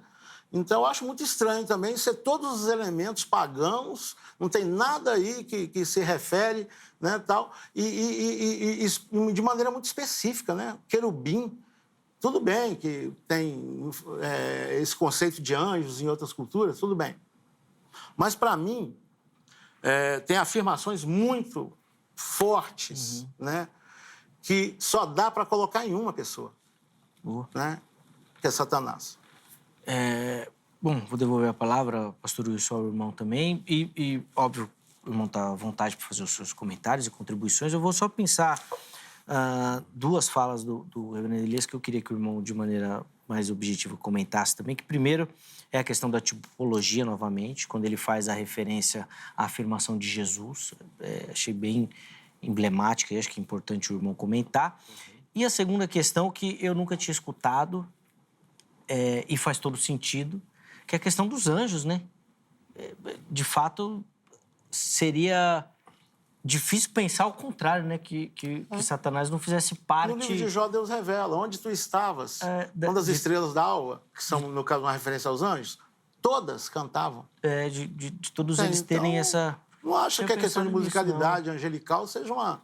Então, eu acho muito estranho também ser todos os elementos pagãos, não tem nada aí que se refere, né, tal, e de maneira muito específica, né? Querubim, tudo bem que tem esse conceito de anjos em outras culturas, tudo bem. Mas, para mim, tem afirmações muito fortes, né, que só dá para colocar em uma pessoa, né, que é Satanás. Bom, vou devolver a palavra ao pastor Wilson, ao irmão também. E óbvio, o irmão está à vontade para fazer os seus comentários e contribuições. Eu vou só pensar duas falas do reverendo Elias que eu queria que o irmão, de maneira mais objetiva, comentasse também. Que primeiro é a questão da tipologia, novamente, quando ele faz a referência à afirmação de Jesus. Achei bem emblemática e acho que é importante o irmão comentar. E a segunda questão que eu nunca tinha escutado, e faz todo sentido, que é a questão dos anjos, né? De fato, seria difícil pensar ao contrário, né? Que Satanás não fizesse parte... No livro de Jó, Deus revela onde tu estavas. Quando as estrelas da alva, que são, no caso, uma referência aos anjos, todas cantavam. De todos eles terem essa... Não acho que a questão de musicalidade angelical seja uma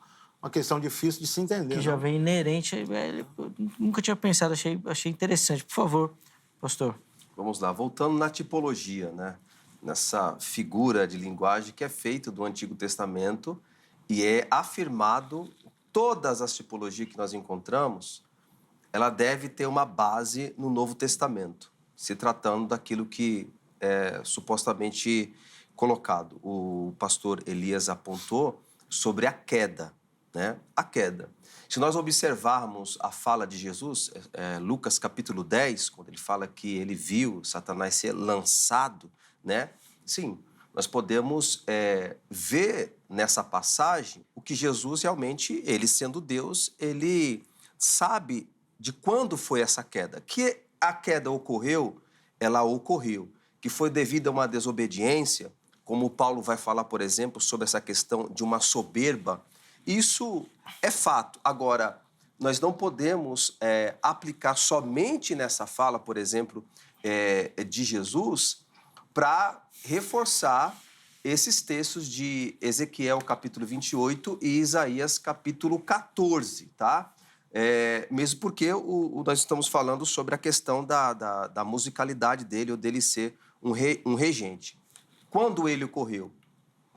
questão difícil de se entender. Que já vem inerente. Eu nunca tinha pensado, achei interessante. Por favor, pastor. Vamos lá, voltando na tipologia, né? Nessa figura de linguagem que é feita do Antigo Testamento e é afirmado, todas as tipologias que nós encontramos, ela deve ter uma base no Novo Testamento, se tratando daquilo que é supostamente colocado. O pastor Elias apontou sobre a queda, né? A queda. Se nós observarmos a fala de Jesus, Lucas capítulo 10, quando ele fala que ele viu Satanás ser lançado, né? Sim, nós podemos ver nessa passagem o que Jesus realmente, ele sendo Deus, ele sabe de quando foi essa queda. Que a queda ocorreu, ela ocorreu. Que foi devido a uma desobediência, como Paulo vai falar, por exemplo, sobre essa questão de uma soberba. Isso é fato. Agora, nós não podemos aplicar somente nessa fala, por exemplo, de Jesus, para reforçar esses textos de Ezequiel, capítulo 28, e Isaías, capítulo 14, tá? Mesmo porque nós estamos falando sobre a questão da musicalidade dele, ou dele ser um regente. Quando ele ocorreu?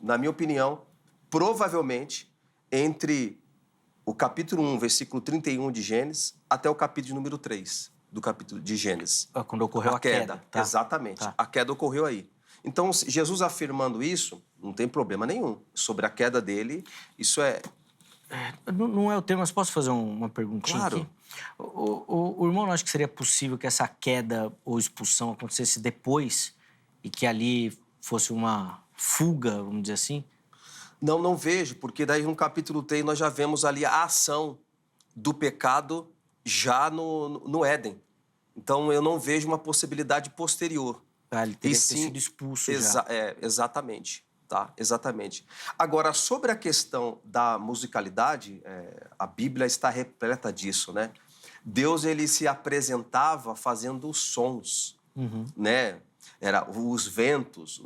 Na minha opinião, provavelmente entre o capítulo 1, versículo 31 de Gênesis, até o capítulo número 3 do capítulo de Gênesis. Quando ocorreu a queda. Tá. Exatamente. Tá. A queda ocorreu aí. Então, Jesus afirmando isso, não tem problema nenhum. Sobre a queda dele, isso não é o tema, mas posso fazer uma perguntinha claro. Aqui? O irmão não acha que seria possível que essa queda ou expulsão acontecesse depois e que ali fosse uma fuga, vamos dizer assim? Não vejo, porque daí no capítulo 3 nós já vemos ali a ação do pecado já no Éden. Então eu não vejo uma possibilidade posterior. Ele teria que ter sido expulso já. Exatamente, tá? Exatamente. Agora, sobre a questão da musicalidade, a Bíblia está repleta disso, né? Deus, ele se apresentava fazendo sons, né? Era os ventos,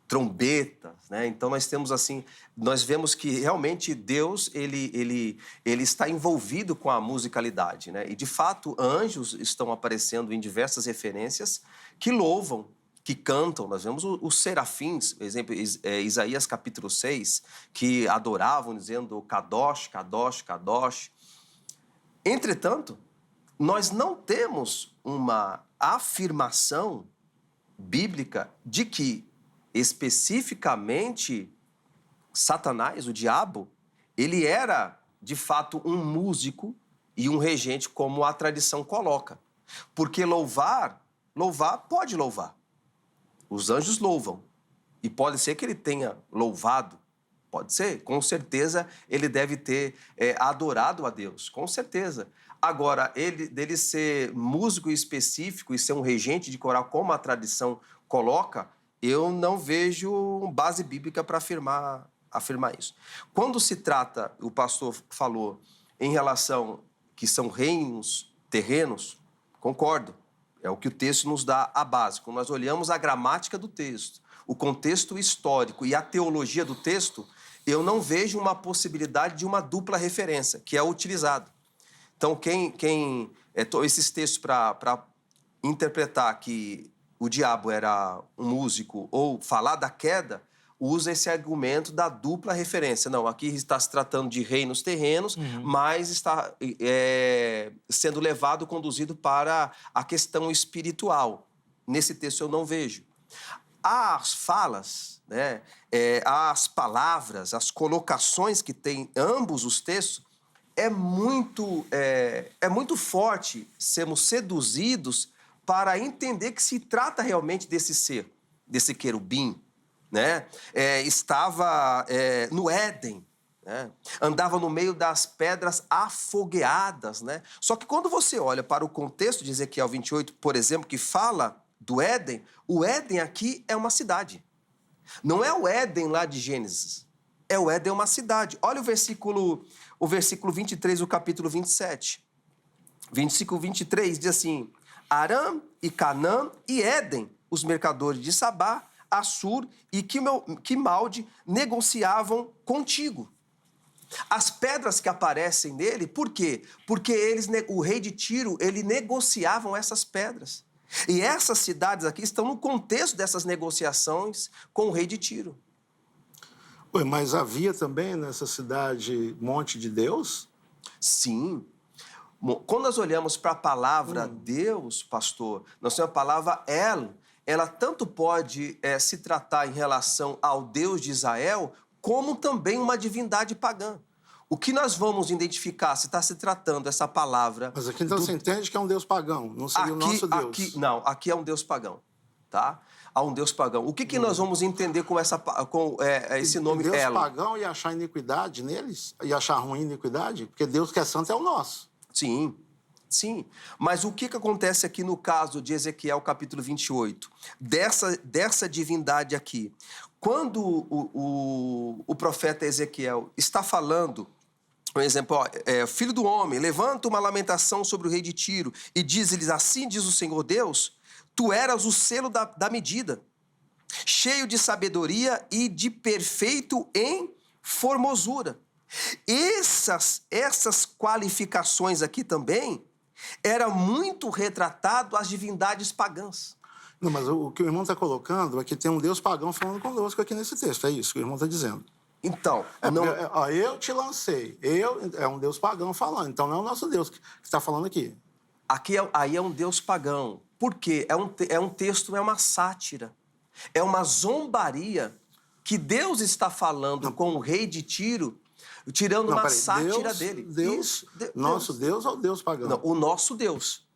trombetas, né? Então nós temos assim, nós vemos que realmente Deus ele está envolvido com a musicalidade, né? E de fato anjos estão aparecendo em diversas referências que louvam, que cantam. Nós vemos os serafins, por exemplo, Isaías capítulo 6, que adoravam dizendo Kadosh, Kadosh, Kadosh. Entretanto, nós não temos uma afirmação bíblica de que especificamente Satanás, o diabo, ele era de fato um músico e um regente, como a tradição coloca. Porque louvar pode louvar. Os anjos louvam. E pode ser que ele tenha louvado. Pode ser. Com certeza ele deve ter adorado a Deus. Com certeza. Agora, dele ser músico específico e ser um regente de coral, como a tradição coloca, eu não vejo base bíblica para afirmar isso. Quando se trata, o pastor falou, em relação que são reinos terrenos, concordo. É o que o texto nos dá a base. Quando nós olhamos a gramática do texto, o contexto histórico e a teologia do texto, eu não vejo uma possibilidade de uma dupla referência, que é utilizado. Então, esses textos para interpretar que o diabo era um músico ou falar da queda, usa esse argumento da dupla referência. Não, aqui está se tratando de reinos terrenos, mas está sendo levado, conduzido para a questão espiritual. Nesse texto eu não vejo. As falas, né, as palavras, as colocações que tem ambos os textos, é muito forte sermos seduzidos para entender que se trata realmente desse ser, desse querubim, né? Estava no Éden, né? Andava no meio das pedras afogueadas, né? Só que quando você olha para o contexto de Ezequiel 28, por exemplo, que fala do Éden, o Éden aqui é uma cidade. Não é o Éden lá de Gênesis, o Éden é uma cidade. Olha o versículo 23 do capítulo 27. Versículo 23 diz assim: Arã e Canaã e Éden, os mercadores de Sabá, Assur e Quimalde negociavam contigo. As pedras que aparecem nele, por quê? Porque o rei de Tiro, ele negociavam essas pedras. E essas cidades aqui estão no contexto dessas negociações com o rei de Tiro. Ué, mas havia também nessa cidade Monte de Deus? Sim. Quando nós olhamos para a palavra Deus, pastor, nós temos a palavra El. Ela tanto pode se tratar em relação ao Deus de Israel, como também uma divindade pagã. O que nós vamos identificar se está se tratando essa palavra... Mas aqui então você entende que é um Deus pagão, não seria o nosso Deus. Aqui é um Deus pagão, tá? Há um Deus pagão. O que nós vamos entender com esse nome Deus Elo? Pagão e achar iniquidade neles? E achar ruim iniquidade? Porque Deus que é santo é o nosso. Sim. Sim, mas o que acontece aqui no caso de Ezequiel capítulo 28? Dessa divindade aqui. Quando o profeta Ezequiel está falando, por exemplo, filho do homem, levanta uma lamentação sobre o rei de Tiro e diz-lhes, assim diz o Senhor Deus, tu eras o selo da medida, cheio de sabedoria e de perfeito em formosura. Essas qualificações aqui também era muito retratado às divindades pagãs. Não, mas o que o irmão está colocando é que tem um Deus pagão falando conosco aqui nesse texto. É isso que o irmão está dizendo. Então, eu te lancei. É um Deus pagão falando. Então não é o nosso Deus que está falando aqui. Aí é um Deus pagão. Por quê? É um texto, é uma sátira. É uma zombaria que Deus está falando com o rei de Tiro, tirando uma sátira dele. Deus, nosso Deus ou Deus pagão? Não, o nosso Deus.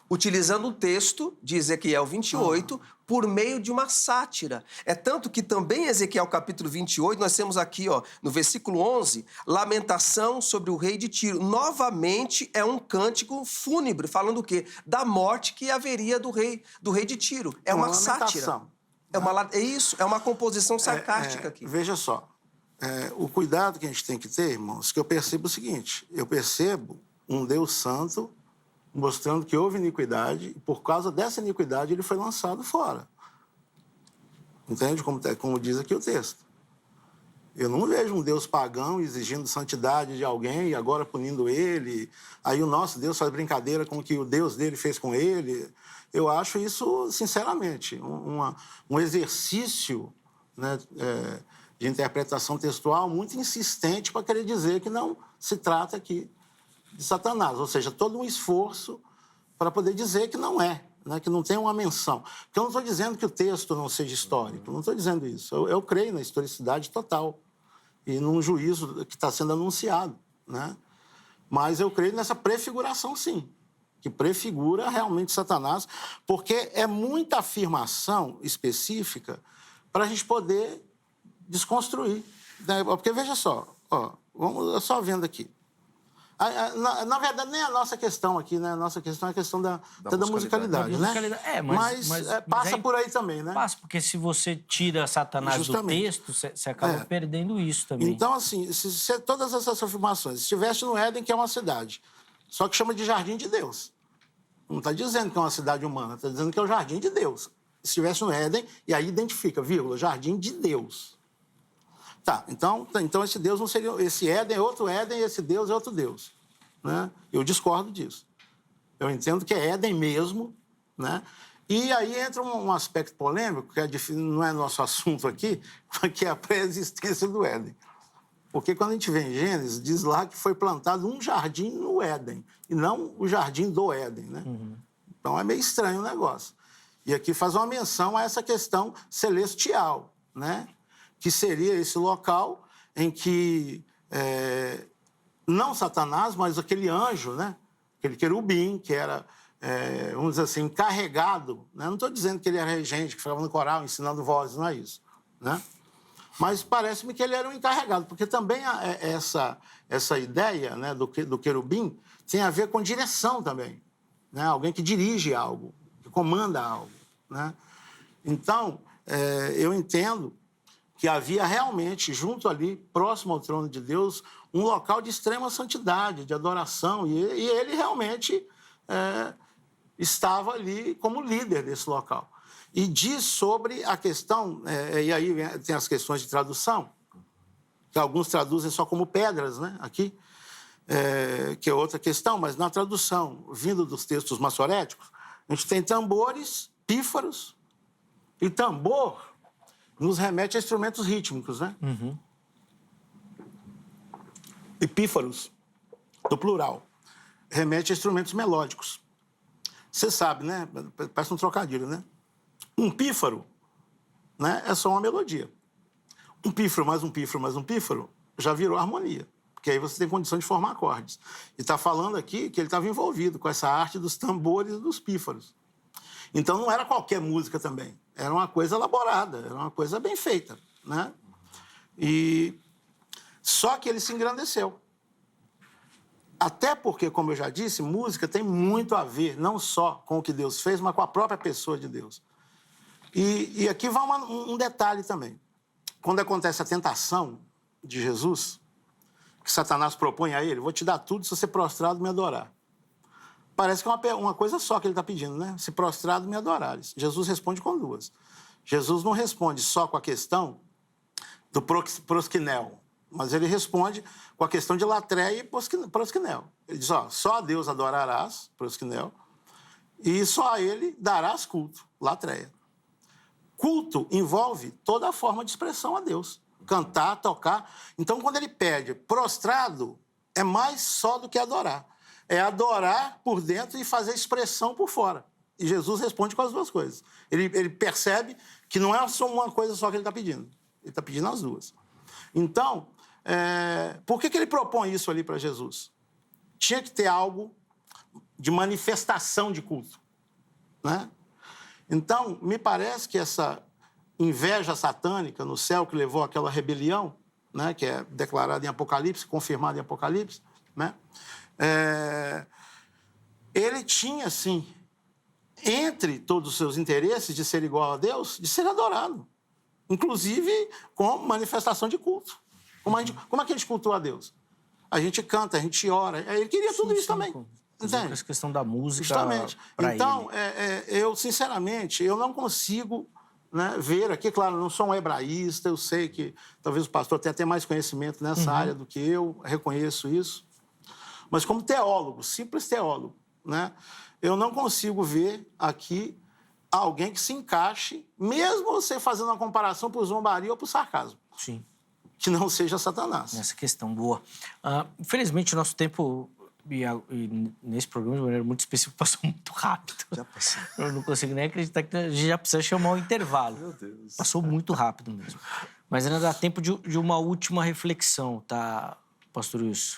Utilizando o texto de Ezequiel 28 por meio de uma sátira. É tanto que também em Ezequiel capítulo 28, nós temos aqui, no versículo 11, lamentação sobre o rei de Tiro. Novamente é um cântico fúnebre, falando o quê? Da morte que haveria do rei de Tiro. É uma sátira. É isso, é uma composição sarcástica aqui. Veja só. O cuidado que a gente tem que ter, irmãos, que eu percebo o seguinte, eu percebo um Deus santo mostrando que houve iniquidade e por causa dessa iniquidade ele foi lançado fora. Entende? Como diz aqui o texto. Eu não vejo um Deus pagão exigindo santidade de alguém e agora punindo ele. Aí o nosso Deus faz brincadeira com o que o Deus dele fez com ele. Eu acho isso, sinceramente, um exercício, né, de interpretação textual muito insistente para querer dizer que não se trata aqui de Satanás, ou seja, todo um esforço para poder dizer que não é, né, que não tem uma menção. Porque eu não estou dizendo que o texto não seja histórico, não estou dizendo isso. Eu creio na historicidade total e num juízo que está sendo anunciado, né? Mas eu creio nessa prefiguração, sim, que prefigura realmente Satanás, porque é muita afirmação específica para a gente poder desconstruir. Né? Porque, veja só, vamos só vendo aqui. Na verdade, nem a nossa questão aqui, né? A nossa questão é a questão da musicalidade, né? Mas passa por aí também, né? Passa, porque se você tira Satanás do texto, você acaba perdendo isso também. Então, assim, se todas essas afirmações, se estivesse no Éden, que é uma cidade, Só que chama de jardim de Deus. Não está dizendo que é uma cidade humana, está dizendo que é o jardim de Deus. Se estivesse no Éden, e aí identifica, vírgula, jardim de Deus. Tá, então esse Deus não seria... Esse Éden é outro Éden e esse Deus é outro Deus. Né? Eu discordo disso. Eu entendo que é Éden mesmo, né? E aí entra um aspecto polêmico, que não é nosso assunto aqui, que é a pré-existência do Éden. Porque quando a gente vê em Gênesis, diz lá que foi plantado um jardim no Éden, e não o jardim do Éden, né? Então é meio estranho o negócio. E aqui faz uma menção a essa questão celestial, né? Que seria esse local em que não Satanás, mas aquele anjo, né? Aquele querubim que era, vamos dizer assim, encarregado, né? Não estou dizendo que ele era regente, que ficava no coral ensinando vozes, não é isso, né? Mas parece-me que ele era um encarregado, porque também essa ideia, né, do querubim tem a ver com direção também, né? Alguém que dirige algo, que comanda algo, né? Então, eu entendo que havia realmente, junto ali, próximo ao trono de Deus, um local de extrema santidade, de adoração, e ele realmente estava ali como líder desse local. E diz sobre a questão, e aí tem as questões de tradução, que alguns traduzem só como pedras, né, aqui, que é outra questão, mas na tradução, vindo dos textos maçoréticos, a gente tem tambores, pífaros, e tambor nos remete a instrumentos rítmicos, né? E pífaros, do plural, remete a instrumentos melódicos. Você sabe, né? Parece um trocadilho, né? Um pífaro, né, é só uma melodia. Um pífaro mais um pífaro mais um pífaro já virou harmonia, porque aí você tem condição de formar acordes. E está falando aqui que ele estava envolvido com essa arte dos tambores e dos pífaros. Então não era qualquer música também, era uma coisa elaborada, era uma coisa bem feita, né? E só que ele se engrandeceu. Até porque, como eu já disse, música tem muito a ver, não só com o que Deus fez, mas com a própria pessoa de Deus. E aqui vai um detalhe também. Quando acontece a tentação de Jesus, que Satanás propõe a ele, vou te dar tudo se você prostrado me adorar. Parece que é uma coisa só que ele está pedindo, né? Se prostrado me adorares. Jesus responde com duas. Jesus não responde só com a questão do prosquinel, mas ele responde com a questão de latreia e prosquinel. Ele diz, só a Deus adorarás, prosquinel, e só a ele darás culto, latreia. Culto envolve toda a forma de expressão a Deus. Cantar, tocar. Então, quando ele pede prostrado, é mais só do que adorar. É adorar por dentro e fazer expressão por fora. E Jesus responde com as duas coisas. Ele percebe que não é só uma coisa só que ele está pedindo. Ele está pedindo as duas. Então, por que ele propõe isso ali para Jesus? Tinha que ter algo de manifestação de culto, né? Então, me parece que essa inveja satânica no céu que levou àquela rebelião, né, que é declarada em Apocalipse, confirmada em Apocalipse, né, ele tinha, sim, entre todos os seus interesses de ser igual a Deus, de ser adorado, inclusive com manifestação de culto. Como é que a gente cultua a Deus? A gente canta, a gente ora. Ele queria tudo isso também. Entende? Essa questão da música. Justamente. Então, eu, sinceramente, eu não consigo, né, ver aqui, claro, eu não sou um hebraísta, eu sei que talvez o pastor tenha até mais conhecimento nessa área do que eu, reconheço isso. Mas como teólogo, simples teólogo, né, eu não consigo ver aqui alguém que se encaixe, mesmo você fazendo uma comparação por zombaria ou por sarcasmo. Sim. Que não seja Satanás. Nessa questão, boa. Infelizmente, o nosso tempo, e nesse programa, de maneira muito específica, passou muito rápido. Já passou. Eu não consigo nem acreditar que a gente já precisa chamar o intervalo. Meu Deus. Passou muito rápido mesmo. Mas ainda dá tempo de uma última reflexão, tá, pastor Wilson?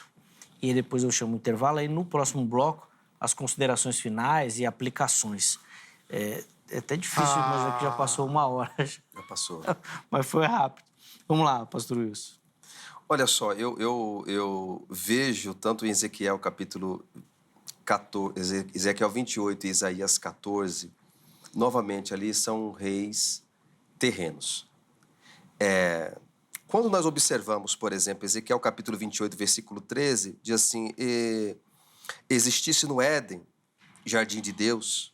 E aí depois eu chamo o intervalo, aí no próximo bloco, as considerações finais e aplicações. É até difícil, mas aqui já passou 1 hora. Já passou. Mas foi rápido. Vamos lá, pastor Wilson. Olha só, eu vejo tanto em Ezequiel capítulo 14, Ezequiel 28 e Isaías 14, novamente ali são reis terrenos. Quando nós observamos, por exemplo, Ezequiel capítulo 28, versículo 13, diz assim, existisse no Éden, jardim de Deus,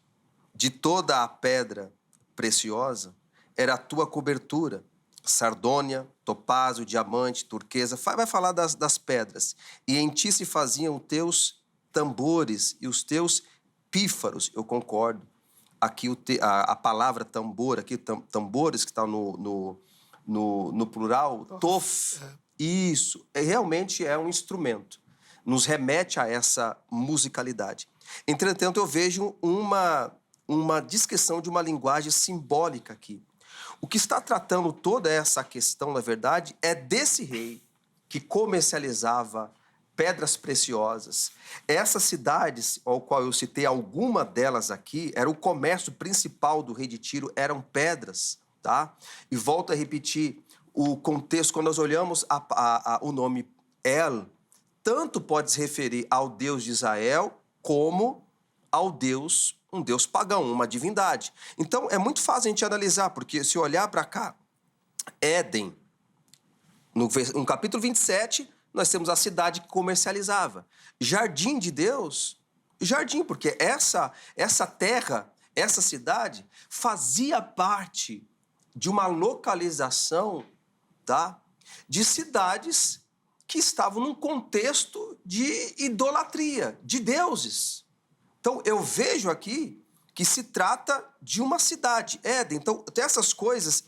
de toda a pedra preciosa, era a tua cobertura, sardônia, topázio, diamante, turquesa, vai falar das pedras. E em ti se faziam os teus tambores e os teus pífaros, eu concordo. Aqui a palavra tambor, aqui tambores, que está no plural, tof, isso, realmente é um instrumento. Nos remete a essa musicalidade. Entretanto, eu vejo uma descrição de uma linguagem simbólica aqui. O que está tratando toda essa questão, na verdade, é desse rei que comercializava pedras preciosas. Essas cidades, ao qual eu citei alguma delas aqui, era o comércio principal do rei de Tiro, eram pedras, tá? E volto a repetir, o contexto, quando nós olhamos o nome El, tanto pode se referir ao Deus de Israel, como ao Deus, um Deus pagão, uma divindade. Então, é muito fácil a gente analisar, porque se olhar para cá, Éden, no capítulo 27, nós temos a cidade que comercializava. Jardim de Deus, jardim, porque essa terra, essa cidade, fazia parte de uma localização, tá, de cidades que estavam num contexto de idolatria, de deuses. Então, eu vejo aqui que se trata de uma cidade, Éden. Então, essas coisas,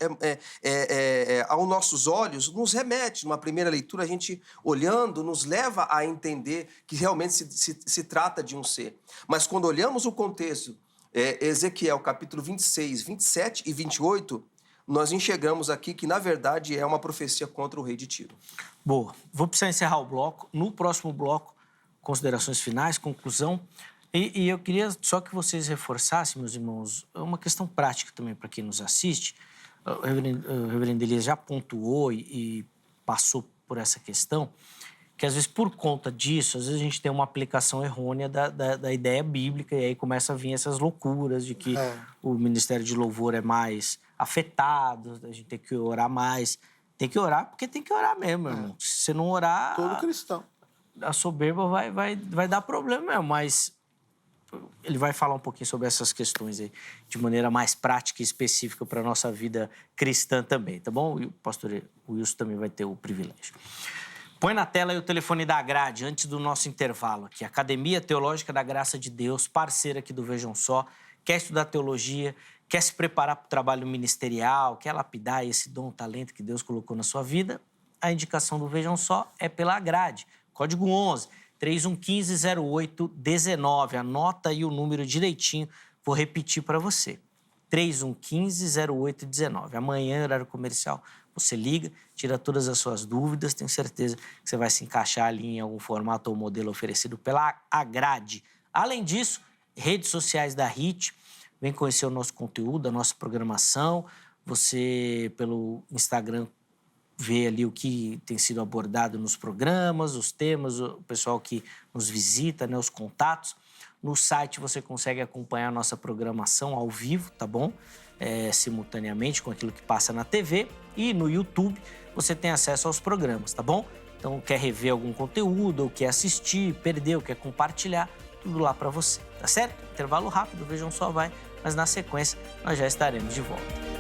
aos nossos olhos, nos remete. Numa primeira leitura, a gente, olhando, nos leva a entender que realmente se trata de um ser. Mas, quando olhamos o contexto, Ezequiel, capítulo 26, 27 e 28, nós enxergamos aqui que, na verdade, é uma profecia contra o rei de Tiro. Boa. Vou precisar encerrar o bloco. No próximo bloco, considerações finais, conclusão. E eu queria só que vocês reforçassem, meus irmãos, uma questão prática também para quem nos assiste. O reverendo Elias já pontuou e passou por essa questão, que às vezes por conta disso, às vezes a gente tem uma aplicação errônea da ideia bíblica e aí começa a vir essas loucuras de que o ministério de louvor é mais afetado, a gente tem que orar mais. Tem que orar porque tem que orar mesmo, meu irmão. Se você não orar... Todo cristão. A soberba vai dar problema mesmo, mas... Ele vai falar um pouquinho sobre essas questões aí, de maneira mais prática e específica para a nossa vida cristã também, tá bom? E o pastor Wilson também vai ter o privilégio. Põe na tela aí o telefone da Grade, antes do nosso intervalo aqui. Academia Teológica da Graça de Deus, parceira aqui do Vejam Só, quer estudar teologia, quer se preparar para o trabalho ministerial, quer lapidar esse dom, talento que Deus colocou na sua vida, a indicação do Vejam Só é pela Grade. Código 11, 3115-0819. Anota aí o número direitinho, vou repetir para você. 3115-0819. Amanhã, horário comercial, você liga, tira todas as suas dúvidas, tenho certeza que você vai se encaixar ali em algum formato ou modelo oferecido pela Grade. Além disso, redes sociais da HIT, vem conhecer o nosso conteúdo, a nossa programação. Você, pelo Instagram, vê ali o que tem sido abordado nos programas, os temas, o pessoal que nos visita, né, os contatos. No site você consegue acompanhar a nossa programação ao vivo, tá bom? Simultaneamente com aquilo que passa na TV. E no YouTube você tem acesso aos programas, tá bom? Então, quer rever algum conteúdo, ou quer assistir, perdeu, quer compartilhar, tudo lá para você, tá certo? Intervalo rápido, Vejam Só vai, mas na sequência nós já estaremos de volta.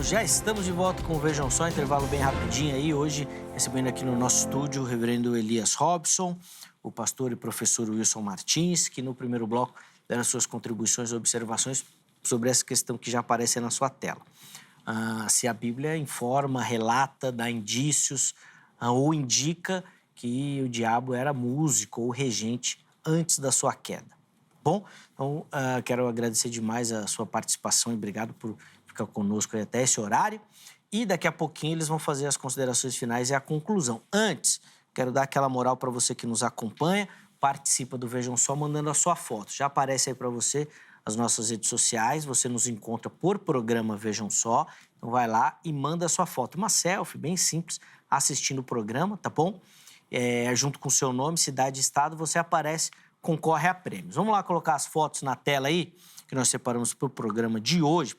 Já estamos de volta com o Vejam Só, intervalo bem rapidinho aí. Hoje, recebendo aqui no nosso estúdio o reverendo Elias Robson, o pastor e professor Wilson Martins, que no primeiro bloco deram suas contribuições e observações sobre essa questão que já aparece na sua tela. Se a Bíblia informa, relata, dá indícios ou indica que o diabo era músico ou regente antes da sua queda. Bom, então quero agradecer demais a sua participação e obrigado por ficar conosco até esse horário. E daqui a pouquinho eles vão fazer as considerações finais e a conclusão. Antes, quero dar aquela moral para você que nos acompanha. participa do Vejam Só mandando a sua foto. Já aparece aí para você as nossas redes sociais, você nos encontra por programa Vejam Só. Então vai lá e manda a sua foto. Uma selfie bem simples, assistindo o programa, tá bom? Junto com o seu nome, cidade e estado, você aparece, concorre a prêmios. Vamos lá colocar as fotos na tela aí, que nós separamos para o programa de hoje,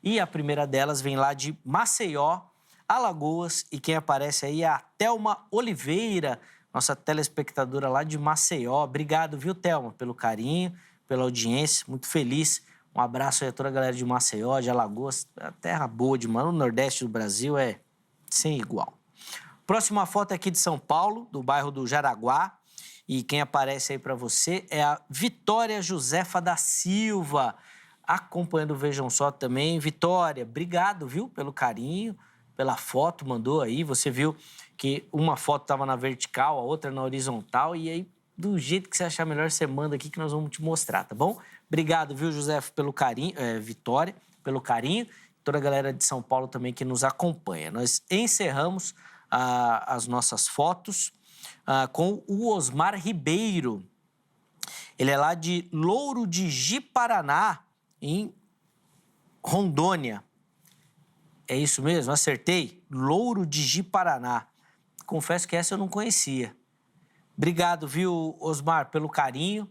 E a primeira delas vem lá de Maceió, Alagoas, e quem aparece aí é a Thelma Oliveira, nossa telespectadora lá de Maceió. Obrigado, viu, Thelma, pelo carinho, pela audiência, muito feliz. Um abraço aí a toda a galera de Maceió, de Alagoas, a terra boa demais, o Nordeste do Brasil é sem igual. Próxima foto é aqui de São Paulo, do bairro do Jaraguá, e quem aparece aí para você é a Vitória Josefa da Silva, acompanhando o Vejam Só também. Vitória, obrigado, viu, pelo carinho, pela foto, mandou aí. Você viu que uma foto estava na vertical, a outra na horizontal, e aí, do jeito que você achar melhor, você manda aqui que nós vamos te mostrar, tá bom? Obrigado, viu, José, pelo carinho, Vitória, pelo carinho, toda a galera de São Paulo também que nos acompanha. Nós encerramos as nossas fotos com o Osmar Ribeiro. Ele é lá de Louro de Ji-Paraná, em Rondônia. É isso mesmo? Acertei? Louro de Ji-Paraná. Confesso que essa eu não conhecia. Obrigado, viu, Osmar, pelo carinho,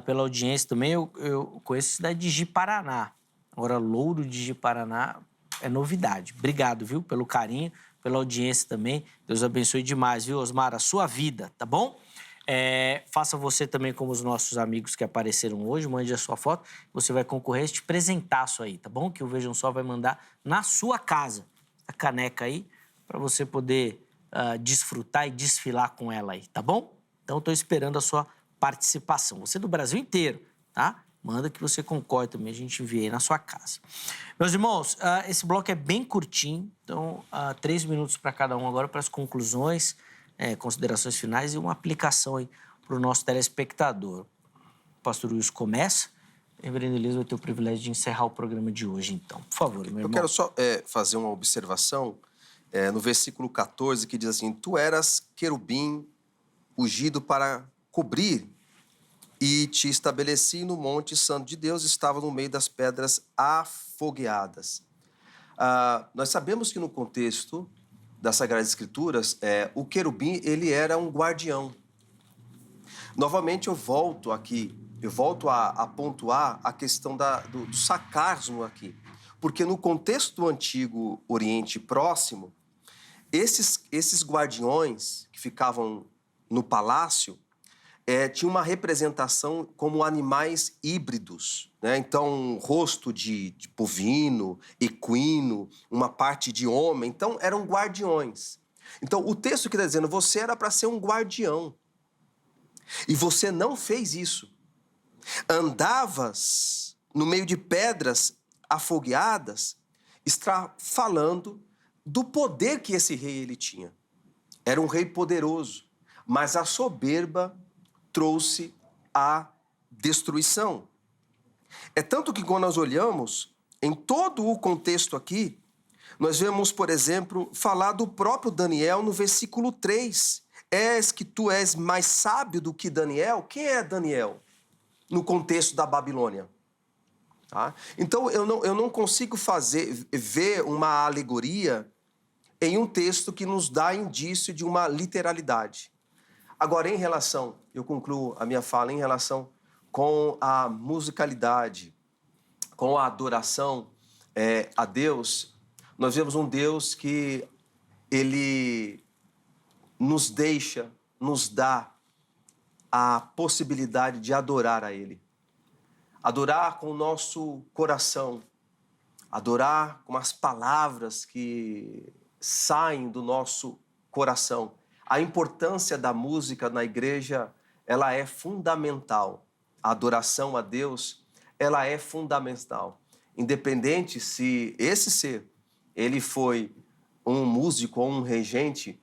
pela audiência também. Eu conheço a cidade de Ji-Paraná. Agora, Louro de Ji-Paraná é novidade. Obrigado, viu, pelo carinho, pela audiência também. Deus abençoe demais, viu, Osmar, a sua vida, tá bom? Faça você também como os nossos amigos que apareceram hoje, mande a sua foto, você vai concorrer a este presentaço aí, tá bom? Que o Vejam Só vai mandar na sua casa, a caneca aí, para você poder desfrutar e desfilar com ela aí, tá bom? Então, estou esperando a sua participação. Você é do Brasil inteiro, tá? Manda que você concorre também, a gente envia aí na sua casa. Meus irmãos, esse bloco é bem curtinho, então 3 minutos para cada um agora para as conclusões, considerações finais e uma aplicação aí para o nosso telespectador. O pastor Wilson começa, o reverendo Elias vai ter o privilégio de encerrar o programa de hoje, então. Por favor, meu irmão. Eu quero só fazer uma observação no versículo 14, que diz assim: Tu eras querubim ungido para cobrir, e te estabeleci no monte santo de Deus, estava no meio das pedras afogueadas. Nós sabemos que no contexto das Sagradas Escrituras, o querubim, ele era um guardião. Novamente, eu volto a pontuar a questão do sarcasmo aqui. Porque no contexto do Antigo Oriente Próximo, esses guardiões que ficavam no palácio tinham uma representação como animais híbridos, né? Então, um rosto de bovino, equino, uma parte de homem. Então, eram guardiões. Então, o texto que está dizendo, você era para ser um guardião. E você não fez isso. Andavas no meio de pedras afogueadas, está falando do poder que esse rei ele tinha. Era um rei poderoso, mas a soberba trouxe a destruição. É tanto que quando nós olhamos em todo o contexto aqui, nós vemos, por exemplo, falar do próprio Daniel no versículo 3. És que tu és mais sábio do que Daniel? Quem é Daniel no contexto da Babilônia? Tá? Então, eu não consigo ver uma alegoria em um texto que nos dá indício de uma literalidade. Agora, eu concluo a minha fala em relação com a musicalidade, com a adoração a Deus. Nós vemos um Deus que ele nos dá a possibilidade de adorar a Ele. Adorar com o nosso coração, adorar com as palavras que saem do nosso coração. A importância da música na igreja, ela é fundamental. A adoração a Deus, ela é fundamental. Independente se esse ser, ele foi um músico ou um regente,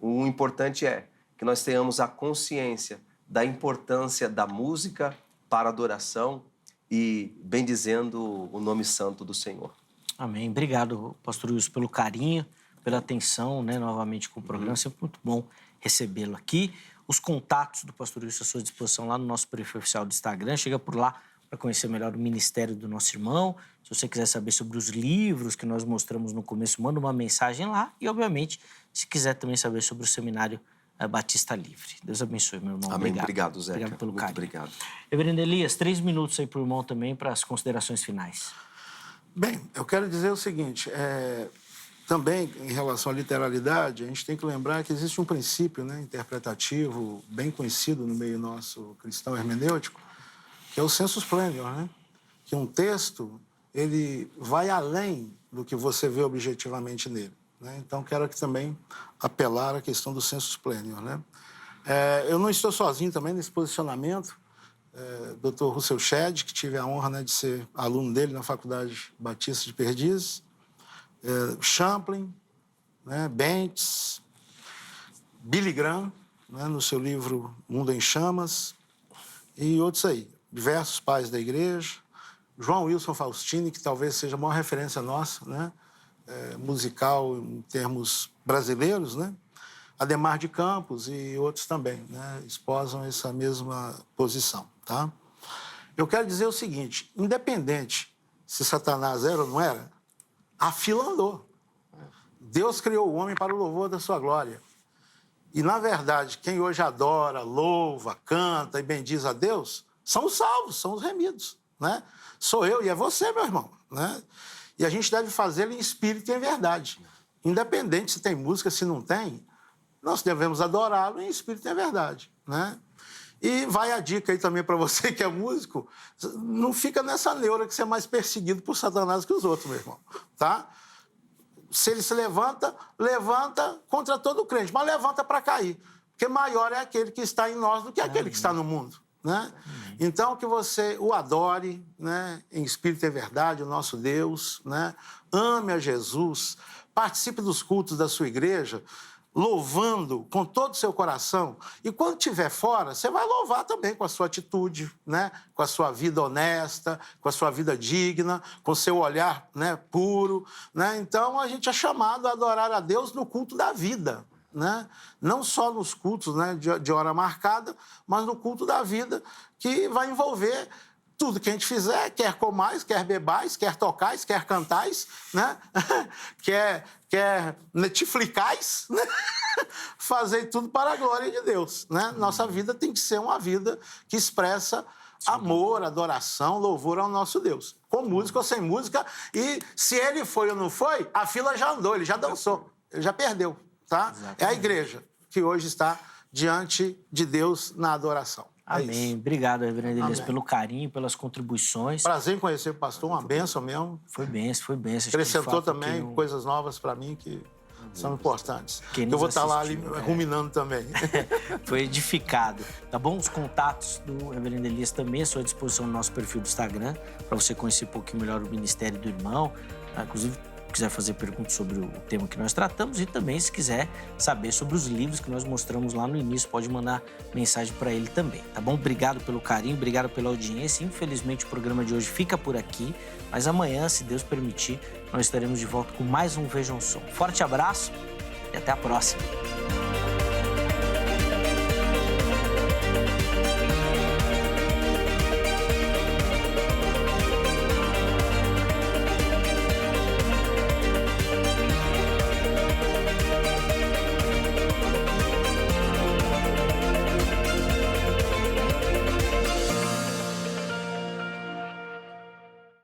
o importante é que nós tenhamos a consciência da importância da música para a adoração e bendizendo o nome santo do Senhor. Amém. Obrigado, pastor Wilson, pelo carinho, pela atenção, novamente com o programa. É sempre muito bom recebê-lo aqui. os contatos do Pastor Wilson à sua disposição lá no nosso perfil oficial do Instagram. Chega por lá para conhecer melhor o ministério do nosso irmão. Se você quiser saber sobre os livros que nós mostramos no começo, manda uma mensagem lá. E, obviamente, se quiser também saber sobre o Seminário Batista Livre. Deus abençoe, meu irmão. Amém. Obrigado, Zeca. Obrigado pelo carinho. Obrigado. Reverendo Elias, 3 minutos aí para o irmão também, para as considerações finais. Bem, eu quero dizer o seguinte, também em relação à literalidade, a gente tem que lembrar que existe um princípio, né, interpretativo bem conhecido no meio nosso cristão hermenêutico, que é o sensus plenior, né? Que um texto, ele vai além do que você vê objetivamente nele, né? Então, quero aqui também apelar à questão do sensus plenior, né? Eu não estou sozinho também nesse posicionamento. Dr. Russell Shedd, que tive a honra, né, de ser aluno dele na Faculdade Batista de Perdizes, Champlin, né, Bentz, Billy Graham, né, no seu livro Mundo em Chamas, e outros aí, diversos pais da igreja, João Wilson Faustini, que talvez seja a maior referência nossa, né, musical em termos brasileiros, né, Ademar de Campos e outros também, né, esposam essa mesma posição, tá? Eu quero dizer o seguinte, independente se Satanás era ou não era, a fila andou. Deus criou o homem para o louvor da sua glória. E, na verdade, quem hoje adora, louva, canta e bendiz a Deus, são os salvos, são os remidos, né? Sou eu e é você, meu irmão, né? E a gente deve fazê-lo em espírito e em verdade. Independente se tem música, se não tem, nós devemos adorá-lo em espírito e em verdade, né? E vai a dica aí também para você que é músico, não fica nessa neura que você é mais perseguido por Satanás que os outros, meu irmão, tá? Se ele se levanta, levanta contra todo crente, mas levanta para cair, porque maior é aquele que está em nós do que aquele que está no mundo, né? Então, que você o adore, né, em espírito e verdade, o nosso Deus, né? Ame a Jesus, participe dos cultos da sua igreja, louvando com todo o seu coração. E quando estiver fora, você vai louvar também com a sua atitude, né? Com a sua vida honesta, com a sua vida digna, com o seu olhar, né, puro, né? Então, a gente é chamado a adorar a Deus no culto da vida, né? Não só nos cultos, né, de hora marcada, mas no culto da vida, que vai envolver tudo que a gente fizer, quer comais, quer bebais, quer tocais, quer cantais, né? quer netflixais, né? Fazer tudo para a glória de Deus, né? Nossa vida tem que ser uma vida que expressa amor, adoração, louvor ao nosso Deus. Com música ou sem música. E se ele foi ou não foi, a fila já andou, ele já dançou, ele já perdeu, tá? Exatamente. É a igreja que hoje está diante de Deus na adoração. Amém. Obrigado, reverendo Elias, pelo carinho, pelas contribuições. Prazer em conhecer o pastor, uma bênção mesmo. Foi bênção, foi bênção. Acrescentou também coisas novas para mim que são importantes. Eu vou estar lá ali ruminando também. Foi edificado. Tá bom? Os contatos do reverendo Elias também à sua disposição no nosso perfil do Instagram, para você conhecer um pouquinho melhor o ministério do irmão. Inclusive, se quiser fazer perguntas sobre o tema que nós tratamos e também se quiser saber sobre os livros que nós mostramos lá no início, pode mandar mensagem para ele também, tá bom? Obrigado pelo carinho, obrigado pela audiência. Infelizmente o programa de hoje fica por aqui, mas amanhã, se Deus permitir, nós estaremos de volta com mais um Vejam Som. Forte abraço e até a próxima.